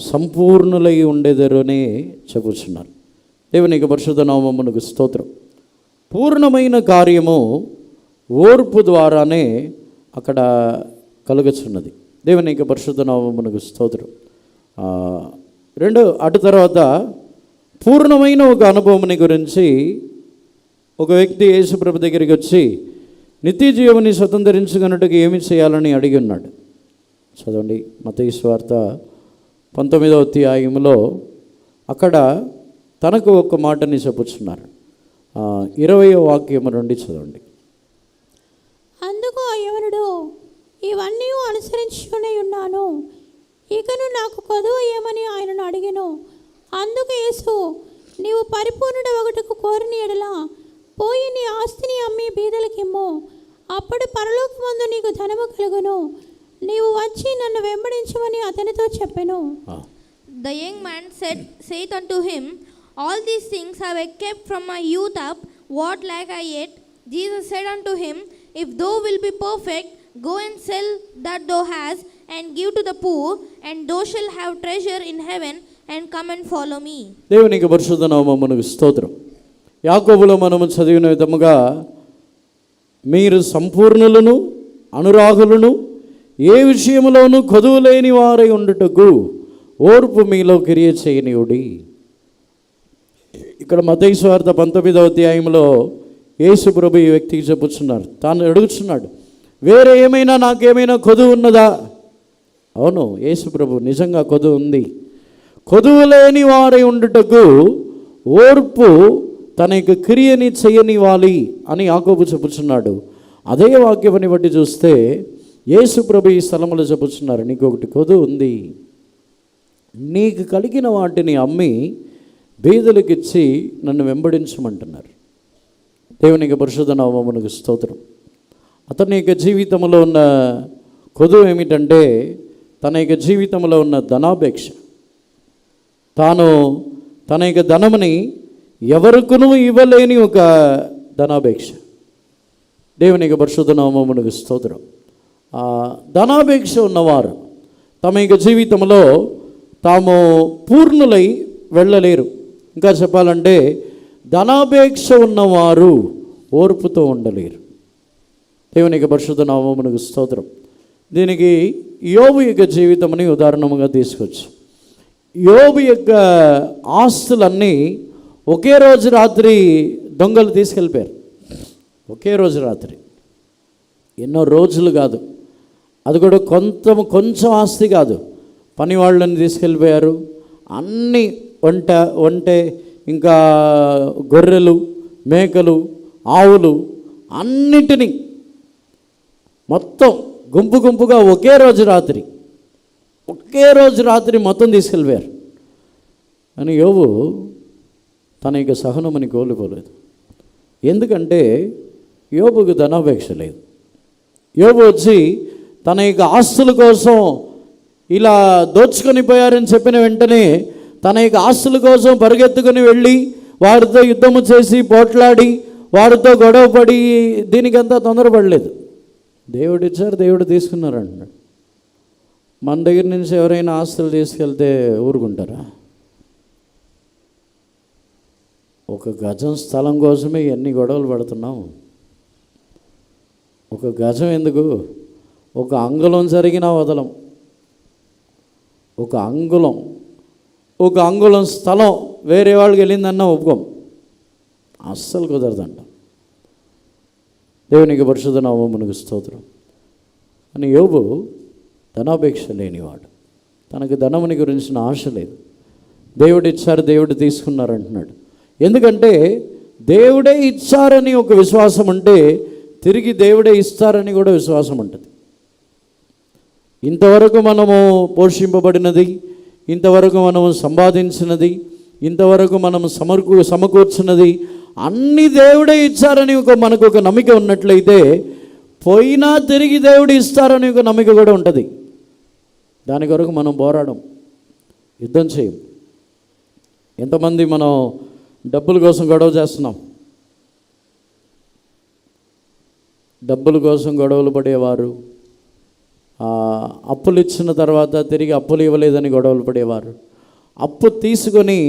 సంపూర్ణులై ఉండేదరు అని చెప్పుచున్నారు. దేవునికి పరిశుద్ధ నామమునకు స్తోత్రం. పూర్ణమైన కార్యము ఓర్పు ద్వారానే అక్కడ కలుగుచున్నది. దేవునికి పరిశుద్ధ నామమునకు స్తోత్రం. అటు తర్వాత పూర్ణమైన ఒక అనుభవం గురించి ఒక వ్యక్తి యేసుప్రభు దగ్గరికి వచ్చి నిత్య జీవని స్వతంత్రించుకున్నట్టుగా ఏమి చేయాలని అడిగి ఉన్నాడు. చదవండి మత్తయి సువార్త 19వ అధ్యాయంలో అక్కడ తనకు ఒక మాటని చెప్పుచున్నారు. 20వ వాక్యం నుండి చదవండి. అందుకు ఆ యవనుడు, ఇవన్నీ అనుసరించుకునే ఉన్నాను, ఇకను నాకు కొదువ ఏమని ఆయనను అడిగెను. అందుకు యేసు, నీవు పరిపూర్ణుడు ఒకటికి కోరిన ఎడల పోయి నీ ఆస్తిని అమ్మి బీదలకిమ్ము, అప్పుడు పరలోకమందు నీకు ధనము కలుగును, నీవు వచ్చి నన్ను వెంబడించమని అతనితో చెప్పెను. The young man said unto him, All these things have I kept from my youth up, what lack I yet? Jesus said unto him, If thou wilt be perfect, go and sell that thou hast, and give to the poor, and thou shalt have treasure in heaven, and come and follow me. దేవునికి పరిశుద్ధ నామమునకు స్తోత్రం. యాకోబులో మనము చదివిన విధముగా మీరు సంపూర్ణులను అనురాగులను ఏ విషయంలోనూ కొదువు లేని వారై ఉండుటకు ఓర్పు మీలో క్రియ చేయనియుడి. ఇక్కడ మత్తయి సువార్త 19వ అధ్యాయంలో యేసు ప్రభు ఈ వ్యక్తికి చెప్పుచున్నారు. తాను అడుగుచున్నాడు, వేరే ఏమైనా నాకేమైనా కొదువు ఉన్నదా? అవును, యేసు ప్రభు నిజంగా కొదువు ఉంది. కొదువు లేని వారై ఉండుటకు ఓర్పు తన యొక్క క్రియని చేయనివ్వాలి అని యాకోబు చెప్పుచున్నాడు. అదే వాక్యమని బట్టి చూస్తే యేసు ప్రభు ఈ స్థలంలో చెప్పుచున్నారు, నీకు ఒకటి కొదువు ఉంది, నీకు కలిగిన వాటిని అమ్మి బీదలకిచ్చి నన్ను వెంబడించమంటున్నారు. దేవునికి పరిశుద్ధ నామమునకు స్తోత్రం. అతని యొక్క జీవితంలో ఉన్న కొదువు ఏమిటంటే తన యొక్క జీవితంలో ఉన్న ధనాపేక్ష, తాను తన యొక్క ధనముని ఎవరికును ఇవ్వలేని ఒక ధనాపేక్ష. దేవుని యొక్క పరిశుద్ధ నామమునకు స్తోత్రం. ఆ ధనాపేక్ష ఉన్నవారు తమ యొక్క జీవితంలో తాము పూర్ణులై వెళ్ళలేరు. ఇంకా చెప్పాలంటే ధనాపేక్ష ఉన్నవారు ఓర్పుతో ఉండలేరు. దేవుని యొక్క పరిశుద్ధ నామమునకు స్తోత్రం. దీనికి యోబు యొక్క జీవితముని ఉదాహరణగా తీసుకోవచ్చు. యోబు యొక్క ఆస్తులన్నీ ఒకే రోజు రాత్రి దొంగలు తీసుకెళ్ళిపోయారు. ఒకే రోజు రాత్రి, ఎన్నో రోజులు కాదు, అది కూడా కొంచెం ఆస్తి కాదు. పని వాళ్ళని తీసుకెళ్ళిపోయారు. అన్నీ ఒంటె ఇంకా గొర్రెలు, మేకలు, ఆవులు అన్నిటినీ మొత్తం గుంపుగా ఒకే రోజు రాత్రి మొత్తం తీసుకెళ్ళిపోయారు. అని యోబు తన యొక్క సహనముని కోల్పోలేదు. ఎందుకంటే యోబుకు ధనాపేక్ష లేదు. యోబు వచ్చి తన యొక్క ఆస్తుల కోసం ఇలా దోచుకొని పోయారని చెప్పిన వెంటనే తన యొక్క ఆస్తుల కోసం పరిగెత్తుకుని వెళ్ళి వారితో యుద్ధము చేసి పోట్లాడి వారితో గొడవపడి దీనికంతా తొందరపడలేదు. దేవుడు ఇచ్చారు, దేవుడు తీసుకున్నారు అంటున్నాడు. మన దగ్గర నుంచి ఎవరైనా ఆస్తులు తీసుకెళ్తే ఊరుకుంటారా? ఒక గజం స్థలం కోసమే ఎన్ని గొడవలు పడుతున్నాం. ఒక గజం ఎందుకు, ఒక అంగుళం జరిగినా వదలం. ఒక అంగుళం స్థలం వేరే వాళ్ళకి వెళ్ళిందన్నా ఒప్పుకోం. అస్సలు కుదరదంట. దేవునికి పరిశుద్ధ నామమునకు స్తోత్రం. అని యోబు ధనాపేక్ష లేనివాడు. తనకు ధనముని గురించిన ఆశ లేదు. దేవుడు ఇచ్చారు, దేవుడు తీసుకున్నారు అంటున్నాడు. ఎందుకంటే దేవుడే ఇచ్చారని ఒక విశ్వాసం ఉంటే తిరిగి దేవుడే ఇస్తారని కూడా విశ్వాసం ఉంటుంది. ఇంతవరకు మనము పోషింపబడినది, ఇంతవరకు మనము సంపాదించినది, ఇంతవరకు మనము సమకూర్చినది అన్ని దేవుడే ఇచ్చారని మనకు ఒక నమ్మిక ఉన్నట్లయితే పోయినా తిరిగి దేవుడు ఇస్తారని ఒక నమ్మిక కూడా ఉంటుంది. దాని కొరకు మనం పోరాడం, యుద్ధం చేయం. ఎంతమంది మనం డబ్బుల కోసం గొడవ చేస్తున్నాం. డబ్బుల కోసం గొడవలు పడేవారు, అప్పులు ఇచ్చిన తర్వాత తిరిగి అప్పులు ఇవ్వలేదని గొడవలు పడేవారు, అప్పు తీసుకొని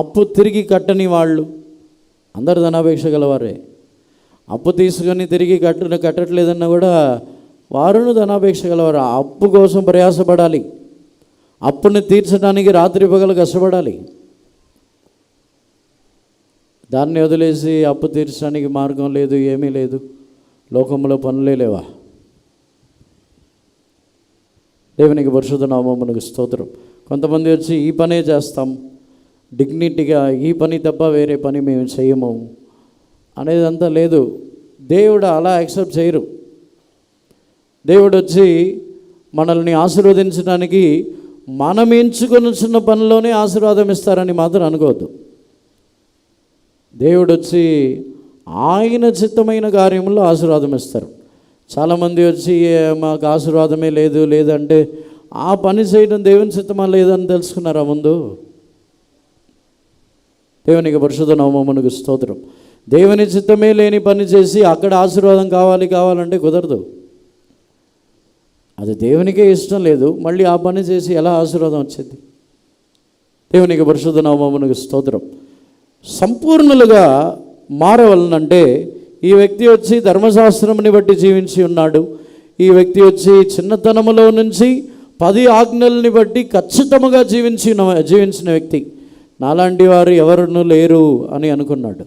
అప్పు తిరిగి కట్టని వాళ్ళు అందరు ధనాపేక్ష గలవారే. అప్పు తీసుకొని తిరిగి కట్టట్లేదన్నా కూడా వారును ధనాపేక్ష గలవారు. అప్పు కోసం ప్రయాసపడాలి, అప్పుని తీర్చడానికి రాత్రి పగలు కష్టపడాలి. దాన్ని వదిలేసి అప్పు తీర్చడానికి మార్గం లేదు, ఏమీ లేదు, లోకంలో పనులే లేవా? దేవునికి పరిశుద్ధ నామమునకు స్తోత్రం. కొంతమంది వచ్చి ఈ పనే చేస్తాం, డిగ్నిటీగా ఈ పని తప్ప వేరే పని మేము చేయము అనేదంతా లేదు. దేవుడు అలా యాక్సెప్ట్ చేయరు. దేవుడు వచ్చి మనల్ని ఆశీర్వదించడానికి మనం ఎంచుకొని చిన్న పనిలోనే ఆశీర్వాదం ఇస్తారని మాత్రం అనుకోవద్దు. దేవుడు వచ్చి ఆయన చిత్తమైన కార్యంలో ఆశీర్వాదం ఇస్తారు. చాలామంది వచ్చి మాకు ఆశీర్వాదమే లేదంటే ఆ పని చేయడం దేవుని చిత్తమా లేదని తెలుసుకున్నారా ముందు? దేవునికి పరిశుద్ధ నామమునకు స్తోత్రం. దేవుని చిత్తమే లేని పని చేసి అక్కడ ఆశీర్వాదం కావాలంటే కుదరదు. అది దేవునికే ఇష్టం లేదు, మళ్ళీ ఆ పని చేసి ఎలా ఆశీర్వాదం వచ్చేది? దేవునికి పరిశుద్ధ నామమునకు స్తోత్రం. సంపూర్ణులుగా మారవలనంటే ఈ వ్యక్తి వచ్చి ధర్మశాస్త్రముని బట్టి జీవించి ఉన్నాడు. ఈ వ్యక్తి వచ్చి చిన్నతనములో నుంచి 10 ఆజ్ఞల్ని బట్టి ఖచ్చితంగా జీవించిన వ్యక్తి. నాలాంటి వారు ఎవరునూ లేరు అని అనుకున్నాడు.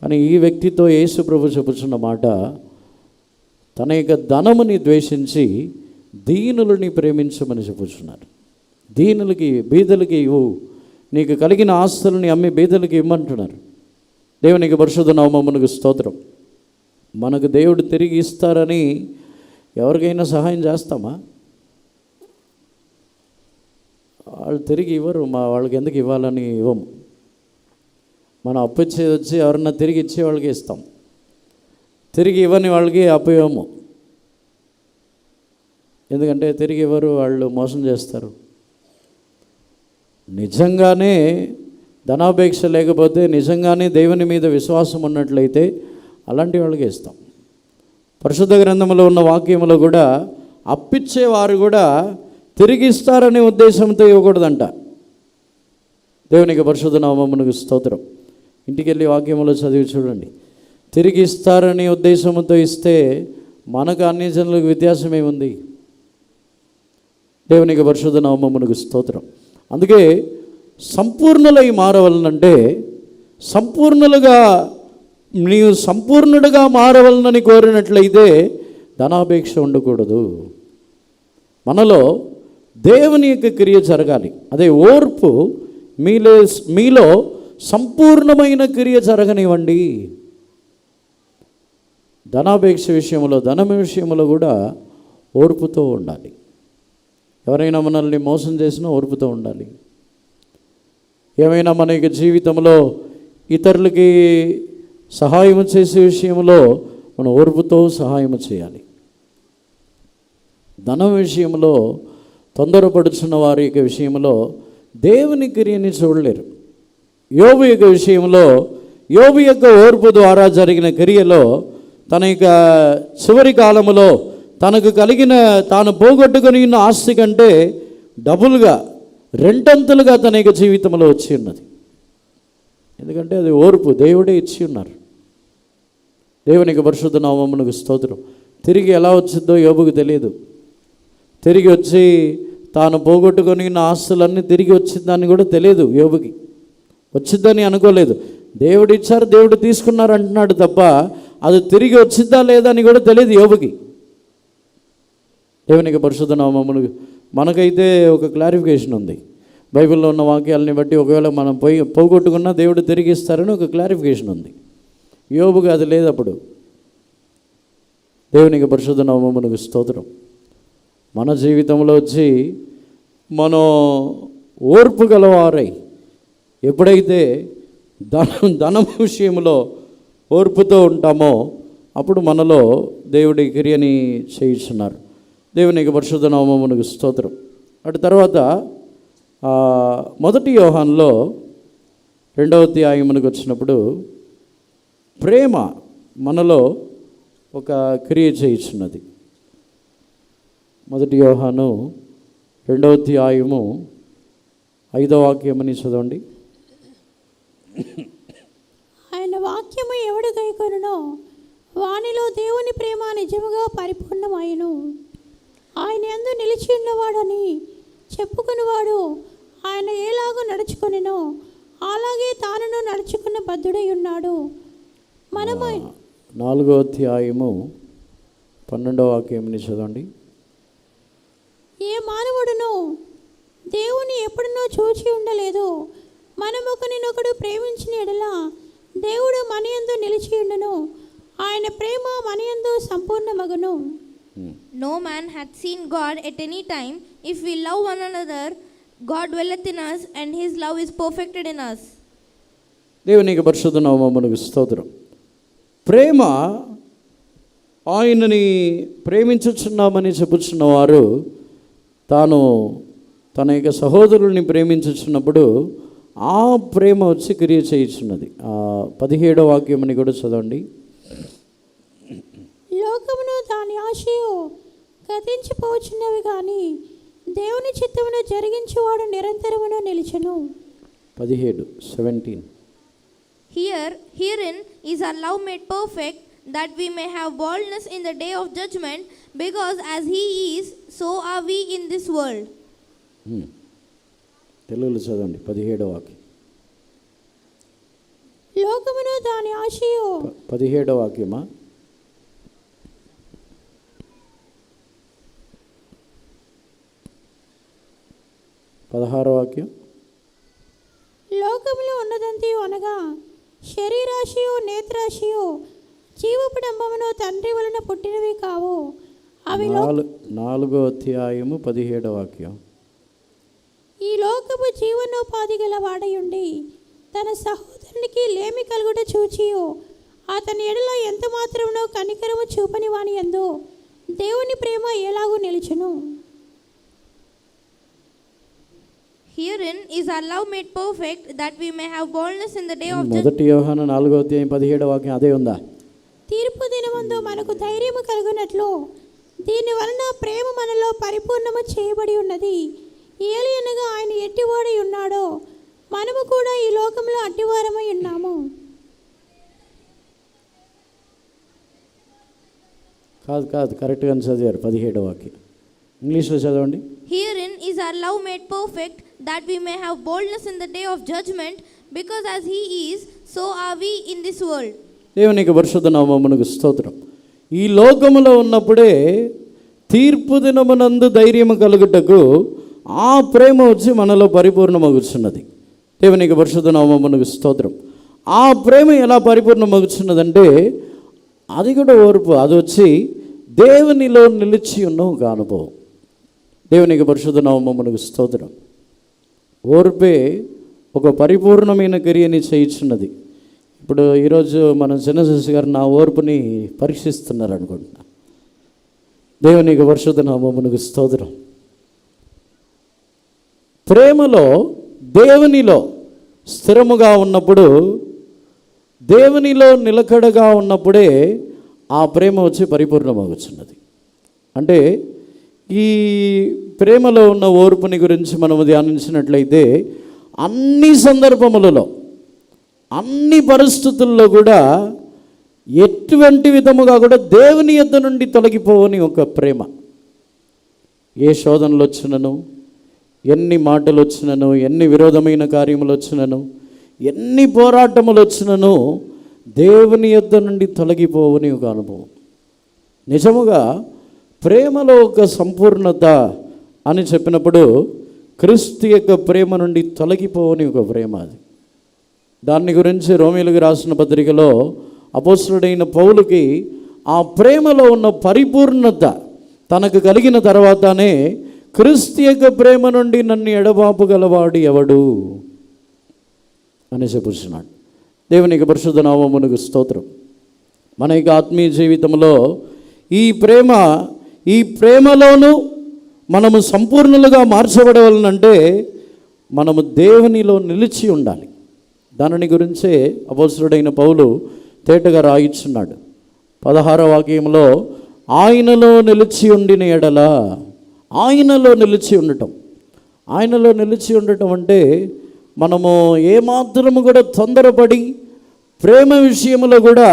కానీ ఈ వ్యక్తితో యేసు ప్రభు చెప్పుచున్న మాట, తన యొక్క ధనముని ద్వేషించి దీనులని ప్రేమించమని చెప్పుచున్నారు. దీనులకి, బీదలకి ఇవ్వు, నీకు కలిగిన ఆస్తులని అమ్మి బీదలకి ఇమ్మంటున్నారు. దేవునికి పరిశుద్ధ నామమునకు స్తోత్రం. మనకు దేవుడు తిరిగి ఇస్తారని ఎవరికైనా సహాయం చేస్తామా? వాళ్ళు తిరిగి ఇవ్వరు. వాళ్ళకి ఎందుకు ఇవ్వాలని ఇవ్వము. మనం అప్పు ఇచ్చేది వచ్చి ఎవరన్నా తిరిగి ఇచ్చే వాళ్ళకి ఇస్తాం, తిరిగి ఇవ్వని వాళ్ళకి అప్పు ఇవ్వము. ఎందుకంటే తిరిగి ఎవరు వాళ్ళు మోసం చేస్తారు. నిజంగానే ధనాపేక్ష లేకపోతే, నిజంగానే దేవుని మీద విశ్వాసం ఉన్నట్లయితే అలాంటి వాళ్ళకి ఇస్తాం. పరిశుద్ధ గ్రంథంలో ఉన్న వాక్యంలో కూడా అప్పిచ్చేవారు కూడా తిరిగి ఇస్తారనే ఉద్దేశంతో ఇవ్వకూడదంట. దేవునికి పరిశుద్ధ నామమునకు స్తోత్రం. ఇంటికి వెళ్ళి వాక్యంలో చదివి చూడండి. తిరిగి ఇస్తారనే ఉద్దేశంతో ఇస్తే మనకు అన్ని జనులకు వ్యత్యాసం ఏముంది? దేవునికి పరిశుద్ధ నామమునకు స్తోత్రం. అందుకే సంపూర్ణులై మారవలనంటే, నీవు సంపూర్ణుడిగా మారవలనని కోరినట్లయితే ధనాపేక్ష ఉండకూడదు. మనలో దేవుని యొక్క క్రియ జరగాలి. అదే ఓర్పు మీలో సంపూర్ణమైన క్రియ జరగనివ్వండి. ధనాపేక్ష విషయంలో, ధనం విషయంలో కూడా ఓర్పుతో ఉండాలి. ఎవరైనా మనల్ని మోసం చేసినా ఓర్పుతో ఉండాలి. ఏమైనా మన యొక్క జీవితంలో ఇతరులకి సహాయం చేసే విషయంలో మనం ఓర్పుతో సహాయం చేయాలి. ధనం విషయంలో తొందరపడుచున్న వారి యొక్క విషయంలో దేవుని క్రియని చూడలేరు. యోబు యొక్క విషయంలో, యోబు యొక్క ఓర్పు ద్వారా జరిగిన క్రియలో తన యొక్క చివరి కాలంలో తనకు కలిగిన, తాను పోగొట్టుకుని ఉన్న ఆస్తి కంటే డబుల్గా, రెండంతలుగా తన యొక్క జీవితంలో వచ్చి ఉన్నది. ఎందుకంటే అది ఓర్పు దేవుడే ఇచ్చి ఉన్నారు. దేవునికి పరిశుద్ధ నామమునకు స్తోత్రం. తిరిగి ఎలా వచ్చిందో యోబుకు తెలియదు. తిరిగి వచ్చి తాను పోగొట్టుకొని ఉన్న ఆస్తులన్నీ తిరిగి వచ్చిందని కూడా తెలియదు యోబుకి. వచ్చిద్దని అనుకోలేదు. దేవుడు ఇచ్చారు, దేవుడు తీసుకున్నారు అంటున్నాడు తప్ప అది తిరిగి వచ్చిద్దా లేదా అని కూడా తెలియదు యోబుకి. దేవునికి పరిశుద్ధ నామమునకు. మనకైతే ఒక క్లారిఫికేషన్ ఉంది. బైబిల్లో ఉన్న వాక్యాలని బట్టి ఒకవేళ మనం పోగొట్టుకున్నా దేవుడు తిరిగి ఇస్తారని ఒక క్లారిఫికేషన్ ఉంది. యోబుకి అది లేదు. అప్పుడు దేవునికి పరిశుద్ధ నామమునకు స్తోత్రం. మన జీవితంలో వచ్చి మనం ఓర్పు గలవారై ఎప్పుడైతే ధనం విషయంలో ఓర్పుతో ఉంటామో అప్పుడు మనలో దేవుడి క్రియని చేయిస్తున్నారు. దేవునికి పరిశుద్ధ నామమునకు స్తోత్రం. అటు తర్వాత 1 యోహానులో 2వ అధ్యాయమునకు వచ్చినప్పుడు ప్రేమ మనలో ఒక క్రియ చేయిస్తున్నది. 1 యోహాను 2వ అధ్యాయము 5వ వాక్యమని చదవండి. ఆయన వాక్యము ఎవడు గైకొనునో వానిలో దేవుని ప్రేమ నిజముగా పరిపూర్ణమైను. ఆయన యందు నిలిచి ఉన్నవాడని చెప్పుకునేవాడు ఆయన ఏలాగో నడుచుకొనెనో అలాగే తానును నడుచుకున్న బద్ధుడై ఉన్నాడు. మనము 4వ అధ్యాయము 12వ వాక్యమని చదవండి. ఏ మానవుడును దేవుని ఎప్పుడునో చూచి ఉండలేదు. మనం ఒకరినొకడు ప్రేమించిన ఎడల దేవుడు మన యందు నిలిచి ఉండును. ఆయన ప్రేమ మన యందు సంపూర్ణమగును. No man hath seen God at any time. If we love one another, God dwelleth in us, and his love is perfected in us. దేవునికి పరిశుద్ధ నామమునకు స్తోత్రం. ప్రేమ, ఆయనని ప్రేమించుచున్నామని చెప్పుచున్నవారు తాను తన యొక్క సహోదరుల్ని ప్రేమించుచున్నప్పుడు ఆ ప్రేమ వచ్చి క్రియ చేయుచున్నది. 17వ వాక్యమని కూడా చదవండి. లోకమును దాని ఆశయు గతించిపోచున్నవి కానీ దేవుని చిత్తమును జరిగించువాడు నిరంతరమును నిలిచెను. 17 Herein is our love made perfect, that we may have boldness in the day of judgment, because as he is, so are we in this world. తెలుగులో చదవండి 17వ వాక్యం. లోకమును దాని ఆశయు 17వ వాక్యమా? 16వ వాక్యం. లోకములో ఉన్నదంతయు అనగా శరీరాశయు నేత్రాశయు జీవపుడంబమును తండ్రి వలన పుట్టినవి కావు. అవి 4వ అధ్యాయము 17వ వాక్యం. ఈ లోకము జీవనోపాధి గల వాడయుండి తన సహోదరునికి లేమి కలుగుట చూచియు అతని ఎడల ఎంత మాత్రమునో కనికరము చూపని వాని యందు దేవుని ప్రేమ ఎలాగూ నిలిచెను. Herein is our love made perfect, that we may have boldness in the day of judgment. మొదటి యోహాను 4:17 అదే ఉందా? తీర్పు దినమందు మనకు ధైర్యము కలుగునట్లు దీని వలన ప్రేమ మనలో పరిపూర్ణము చేయబడి ఉన్నది. ఏలియనగా ఆయన ఎట్టివాడై ఉన్నాడో మనము కూడా ఈ లోకంలో అట్టివారమై ఉన్నాము. కాదు కరెక్ట్గా చదివారు 17వ వాక్యం. ఇంగ్లీష్లో చదవండి. Herein is our love made perfect, that we may have boldness in the day of judgment, because as he is, so are we in this world. దేవునికి పరిశుద్ధ నామమునకు స్తోత్రం. ఈ లోకములో ఉన్నప్పుడే తీర్పు దినమునందు ధైర్యము కలుగుటకు ఆ ప్రేమ వచ్చి మనలో పరిపూర్ణమగుచున్నది. దేవునికి పరిశుద్ధ నామమునకు స్తోత్రం. ఆ ప్రేమ ఎలా పరిపూర్ణమగుచున్నదంటే అది కూడా ఓర్పు, అది వచ్చి దేవునిలో నిలిచి ఉన్న ఒక అనుభవం. దేవునికి పరిశుద్ధ నామమునకు స్తోత్రం. ఓర్పే ఒక పరిపూర్ణమైన క్రియని చేయించున్నది. ఇప్పుడు ఈరోజు మన చిన్నశేషి గారు నా ఓర్పుని పరీక్షిస్తున్నారు అనుకుంటున్నా. దేవునికి పరిశుద్ధ నామమునకు స్తోత్రం. ప్రేమలో దేవునిలో స్థిరముగా ఉన్నప్పుడు, దేవునిలో నిలకడగా ఉన్నప్పుడే ఆ ప్రేమ వచ్చి పరిపూర్ణమవుతున్నది. అంటే ఈ ప్రేమలో ఉన్న ఓర్పుని గురించి మనము ధ్యానించినట్లయితే అన్ని సందర్భములలో, అన్ని పరిస్థితుల్లో కూడా ఎటువంటి విధముగా కూడా దేవుని యొద్ద నుండి తొలగిపోవని ఒక ప్రేమ. ఏ శోధనలు వచ్చినను, ఎన్ని మాటలు వచ్చినను, ఎన్ని విరోధమైన కార్యములు వచ్చినను, ఎన్ని పోరాటములు వచ్చినను దేవుని యొద్ద నుండి తొలగిపోవని ఒక అనుభవం. నిజముగా ప్రేమలో ఒక సంపూర్ణత అని చెప్పినప్పుడు క్రీస్తు యొక్క ప్రేమ నుండి తొలగిపోవని ఒక ప్రేమ అది. దాని గురించి రోమీయులకు రాసిన పత్రికలో అపోస్తలుడైన పౌలుకి ఆ ప్రేమలో ఉన్న పరిపూర్ణత తనకు కలిగిన తర్వాతనే క్రీస్తు యొక్క ప్రేమ నుండి నన్ను ఎడబాపగలవాడు ఎవడు అని చెప్పుచున్నాడు. దేవునికి పరిశుద్ధ నామమునకు స్తోత్రం. మన యొక్క ఆత్మీయ జీవితంలో ఈ ప్రేమలోనూ మనము సంపూర్ణులుగా మార్చబడవాలంటే మనము దేవునిలో నిలిచి ఉండాలి. దానిని గురించే అపోస్తలుడైన పౌలు తేటగా రాయిచున్నాడు. 16వ వాక్యంలో ఆయనలో నిలిచి ఉండిన ఎడల, ఆయనలో నిలిచి ఉండటం. ఆయనలో నిలిచి ఉండటం అంటే మనము ఏమాత్రము కూడా తొందరపడి ప్రేమ విషయంలో కూడా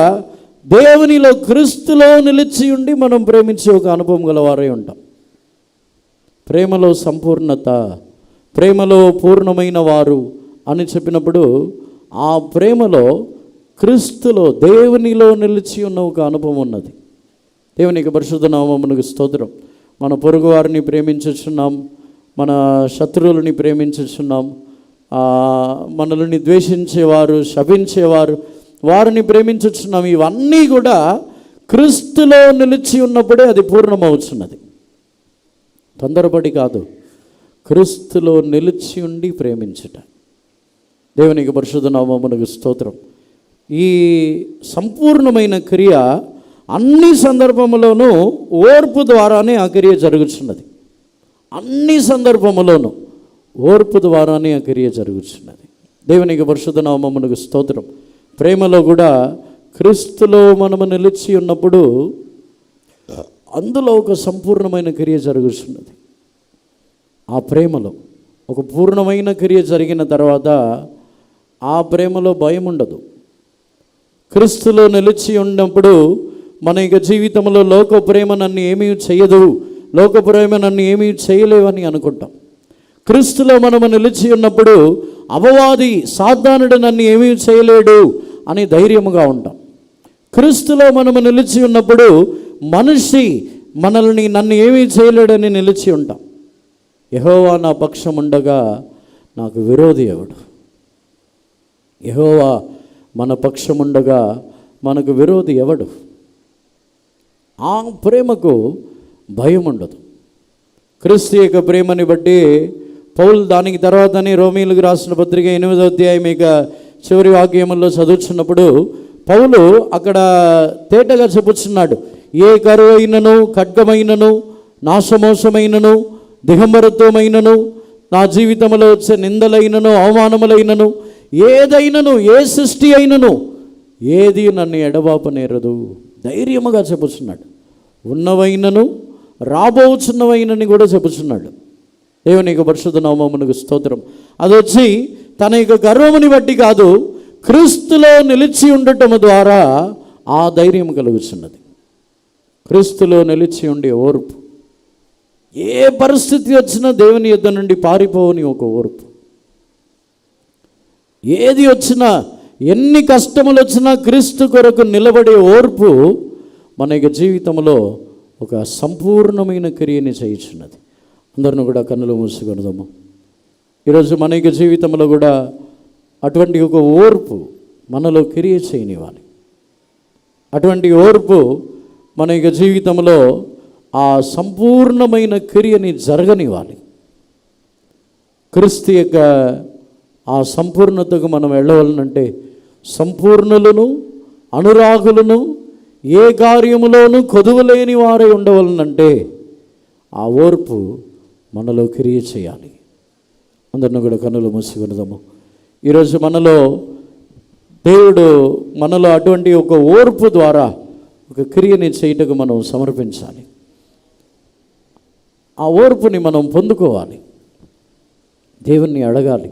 దేవునిలో క్రీస్తులో నిలిచి ఉండి మనం ప్రేమించే ఒక అనుభవం గలవారై ఉంటాం. ప్రేమలో సంపూర్ణత, ప్రేమలో పూర్ణమైన వారు అని చెప్పినప్పుడు ఆ ప్రేమలో క్రీస్తులో దేవునిలో నిలిచి ఉన్న ఒక అనుభవం ఉన్నది. దేవునికి పరిశుద్ధ నామమునకు స్తోత్రం. మన పొరుగు వారిని ప్రేమించుచున్నాం, మన శత్రువులని ప్రేమించుచున్నాం, మనల్ని ద్వేషించేవారు, శపించేవారు, వారిని ప్రేమించుచున్నాం. ఇవన్నీ కూడా క్రీస్తులో నిలిచి ఉన్నప్పుడే అది పూర్ణమవుతున్నది. తొందరపడి కాదు, క్రీస్తులో నిలిచి ఉండి ప్రేమించుట. దేవునికి పరిశుద్ధ నామమునకు స్తోత్రం. ఈ సంపూర్ణమైన క్రియ అన్ని సందర్భములోనూ ఓర్పు ద్వారానే ఆ క్రియ జరుగుతున్నది. అన్ని సందర్భములోనూ ఓర్పు ద్వారానే ఆ క్రియ జరుగుతున్నది. దేవునికి పరిశుద్ధ నామమునకు స్తోత్రం. ప్రేమలో కూడా క్రీస్తులో మనము నిలిచి ఉన్నప్పుడు అందులో ఒక సంపూర్ణమైన క్రియ జరుగుతున్నది. ఆ ప్రేమలో ఒక పూర్ణమైన క్రియ జరిగిన తర్వాత ఆ ప్రేమలో భయం ఉండదు. క్రీస్తులో నిలిచి ఉన్నప్పుడు మన యొక్క జీవితంలో లోక ప్రేమ నన్ను ఏమీ చేయదు, లోక ప్రేమ నన్ను ఏమీ చేయలేవని అనుకుంటాం. క్రీస్తులో మనము నిలిచి ఉన్నప్పుడు అపవాది సాతానుడు నన్ను ఏమీ చేయలేడు అని ధైర్యముగా ఉంటాం. క్రీస్తులో మనము నిలిచి ఉన్నప్పుడు మనిషి నన్ను ఏమీ చేయలేడని నిలిచి ఉంటాం. యెహోవా నా పక్షం ఉండగా నాకు విరోధి ఎవడు? యెహోవా మన పక్షం ఉండగా మనకు విరోధి ఎవడు? ఆ ప్రేమకు భయం ఉండదు. క్రీస్తు యొక్క ప్రేమని బట్టి పౌలు దానికి తర్వాతనే రోమీయులకు రాసిన పత్రిక 8వ అధ్యాయం ఇక చివరి వాక్యముల్లో చదువుతున్నప్పుడు పౌలు అక్కడ తేటగా చెప్పుచున్నాడు, ఏ కరువైనను, ఖడ్గమైనను, నాశమోసమైనను, దిగంబరత్వమైనను, నా జీవితంలో వచ్చే నిందలైనను, అవమానములైనను, ఏదైనను, ఏ సృష్టి అయినను ఏది నన్ను ఎడబాపనేరదు. ధైర్యముగా చెప్పుచున్నాడు. ఉన్నవైనను రాబోచున్నవైనని కూడా చెప్పుచున్నాడు. దేవుని యొక్క పరిశుద్ధ నామమునకు స్తోత్రం. అది వచ్చి తన యొక్క గర్వముని బట్టి కాదు, క్రీస్తులో నిలిచి ఉండటము ద్వారా ఆ ధైర్యం కలుగుతున్నది. క్రీస్తులో నిలిచి ఉండే ఓర్పు, ఏ పరిస్థితి వచ్చినా దేవుని యొద్ద నుండి పారిపోవని ఒక ఓర్పు, ఏది వచ్చినా, ఎన్ని కష్టములు వచ్చినా క్రీస్తు కొరకు నిలబడే ఓర్పు మన యొక్క జీవితంలో ఒక సంపూర్ణమైన క్రియని చేయుచున్నది. అందరిని కూడా కన్నులు మూసుకొనుదాము. ఈరోజు మన యొక్క జీవితంలో కూడా అటువంటి ఒక ఓర్పు మనలో క్రియ చేయనివ్వాలి. అటువంటి ఓర్పు మన యొక్క జీవితంలో ఆ సంపూర్ణమైన క్రియని జరగనివ్వాలి. క్రీస్తు యొక్క ఆ సంపూర్ణతకు మనం వెళ్ళవలనంటే సంపూర్ణులను, అనురాగులను, ఏ కార్యములోనూ కొదువలేని వారై ఉండవలనంటే ఆ ఓర్పు మనలో క్రియ చేయాలి. అందరిని కూడా కన్నులు మూసుకొనుదాము. ఈరోజు మనలో దేవుడు మనలో అటువంటి ఒక ఓర్పు ద్వారా ఒక క్రియని చేయటకు మనం సమర్పించాలి. ఆ ఓర్పుని మనం పొందుకోవాలి. దేవుణ్ణి అడగాలి,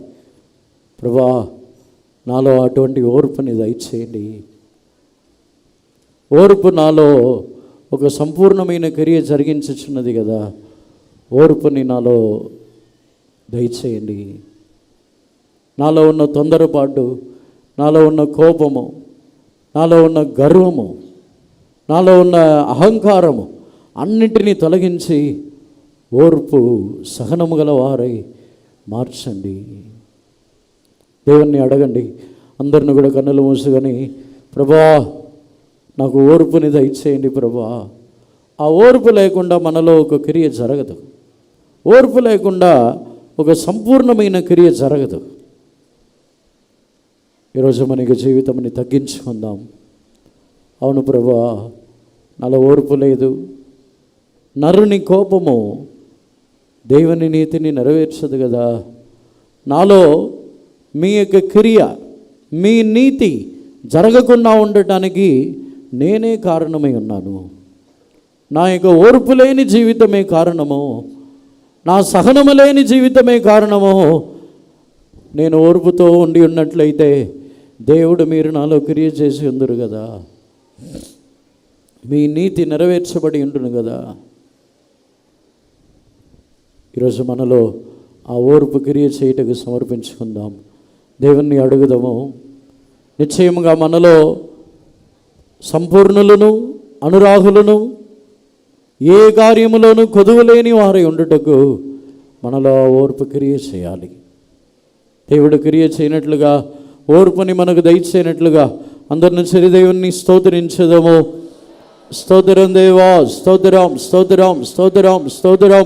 ప్రభువా నాలో అటువంటి ఓర్పుని దయచేయండి. ఓర్పు నాలో ఒక సంపూర్ణమైన క్రియ జరిగించుచున్నది కదా, ఓర్పుని నాలో దయచేయండి. నాలో ఉన్న తొందరపాటు, నాలో ఉన్న కోపము, నాలో ఉన్న గర్వము, నాలో ఉన్న అహంకారము అన్నింటినీ తొలగించి ఓర్పు, సహనము గల వారై మార్చండి. దేవుణ్ణి అడగండి. అందరిని కూడా కన్నులు మూసుకొని, ప్రభువా నాకు ఓర్పుని దయచేయండి ప్రభువా. ఆ ఓర్పు లేకుండా మనలో ఒక క్రియ జరగదు. ఓర్పు లేకుండా ఒక సంపూర్ణమైన క్రియ జరగదు. ఈరోజు మనకి జీవితంని తగ్గించుకుందాం. అవును ప్రభువా, నాలో ఓర్పు లేదు. నరుని కోపము దేవుని నీతిని నెరవేర్చదు కదా. నాలో మీ యొక్క క్రియ, మీ నీతి జరగకుండా ఉండటానికి నేనే కారణమై ఉన్నాను. నా యొక్క ఓర్పు లేని జీవితమే కారణము, నా సహనము లేని జీవితమే కారణము. నేను ఓర్పుతో ఉండి ఉన్నట్లయితే దేవుడు మీరు నాలో క్రియ చేసి ఉందరు కదా, మీ నీతి నెరవేర్చబడి ఉండును కదా. ఈరోజు మనలో ఆ ఓర్పు క్రియ చేయటకు సమర్పించుకుందాం. దేవుణ్ణి అడుగుదాము. నిశ్చయముగా మనలో సంపూర్ణులను, అనురాగులను, ఏ కార్యములోనూ కొదువలేని వారై ఉండుటకు మనలో ఓర్పు క్రియ చేయాలి. దేవుడు క్రియ చేయనట్లుగా, ఓర్పుని మనకు దయచేయనట్లుగా అందరిని సరి దేవుణ్ణి స్తోత్రించదము. స్తోత్రం దేవా, స్తోత్రం, స్తోత్రం, స్తోత్రం, స్తోత్రం.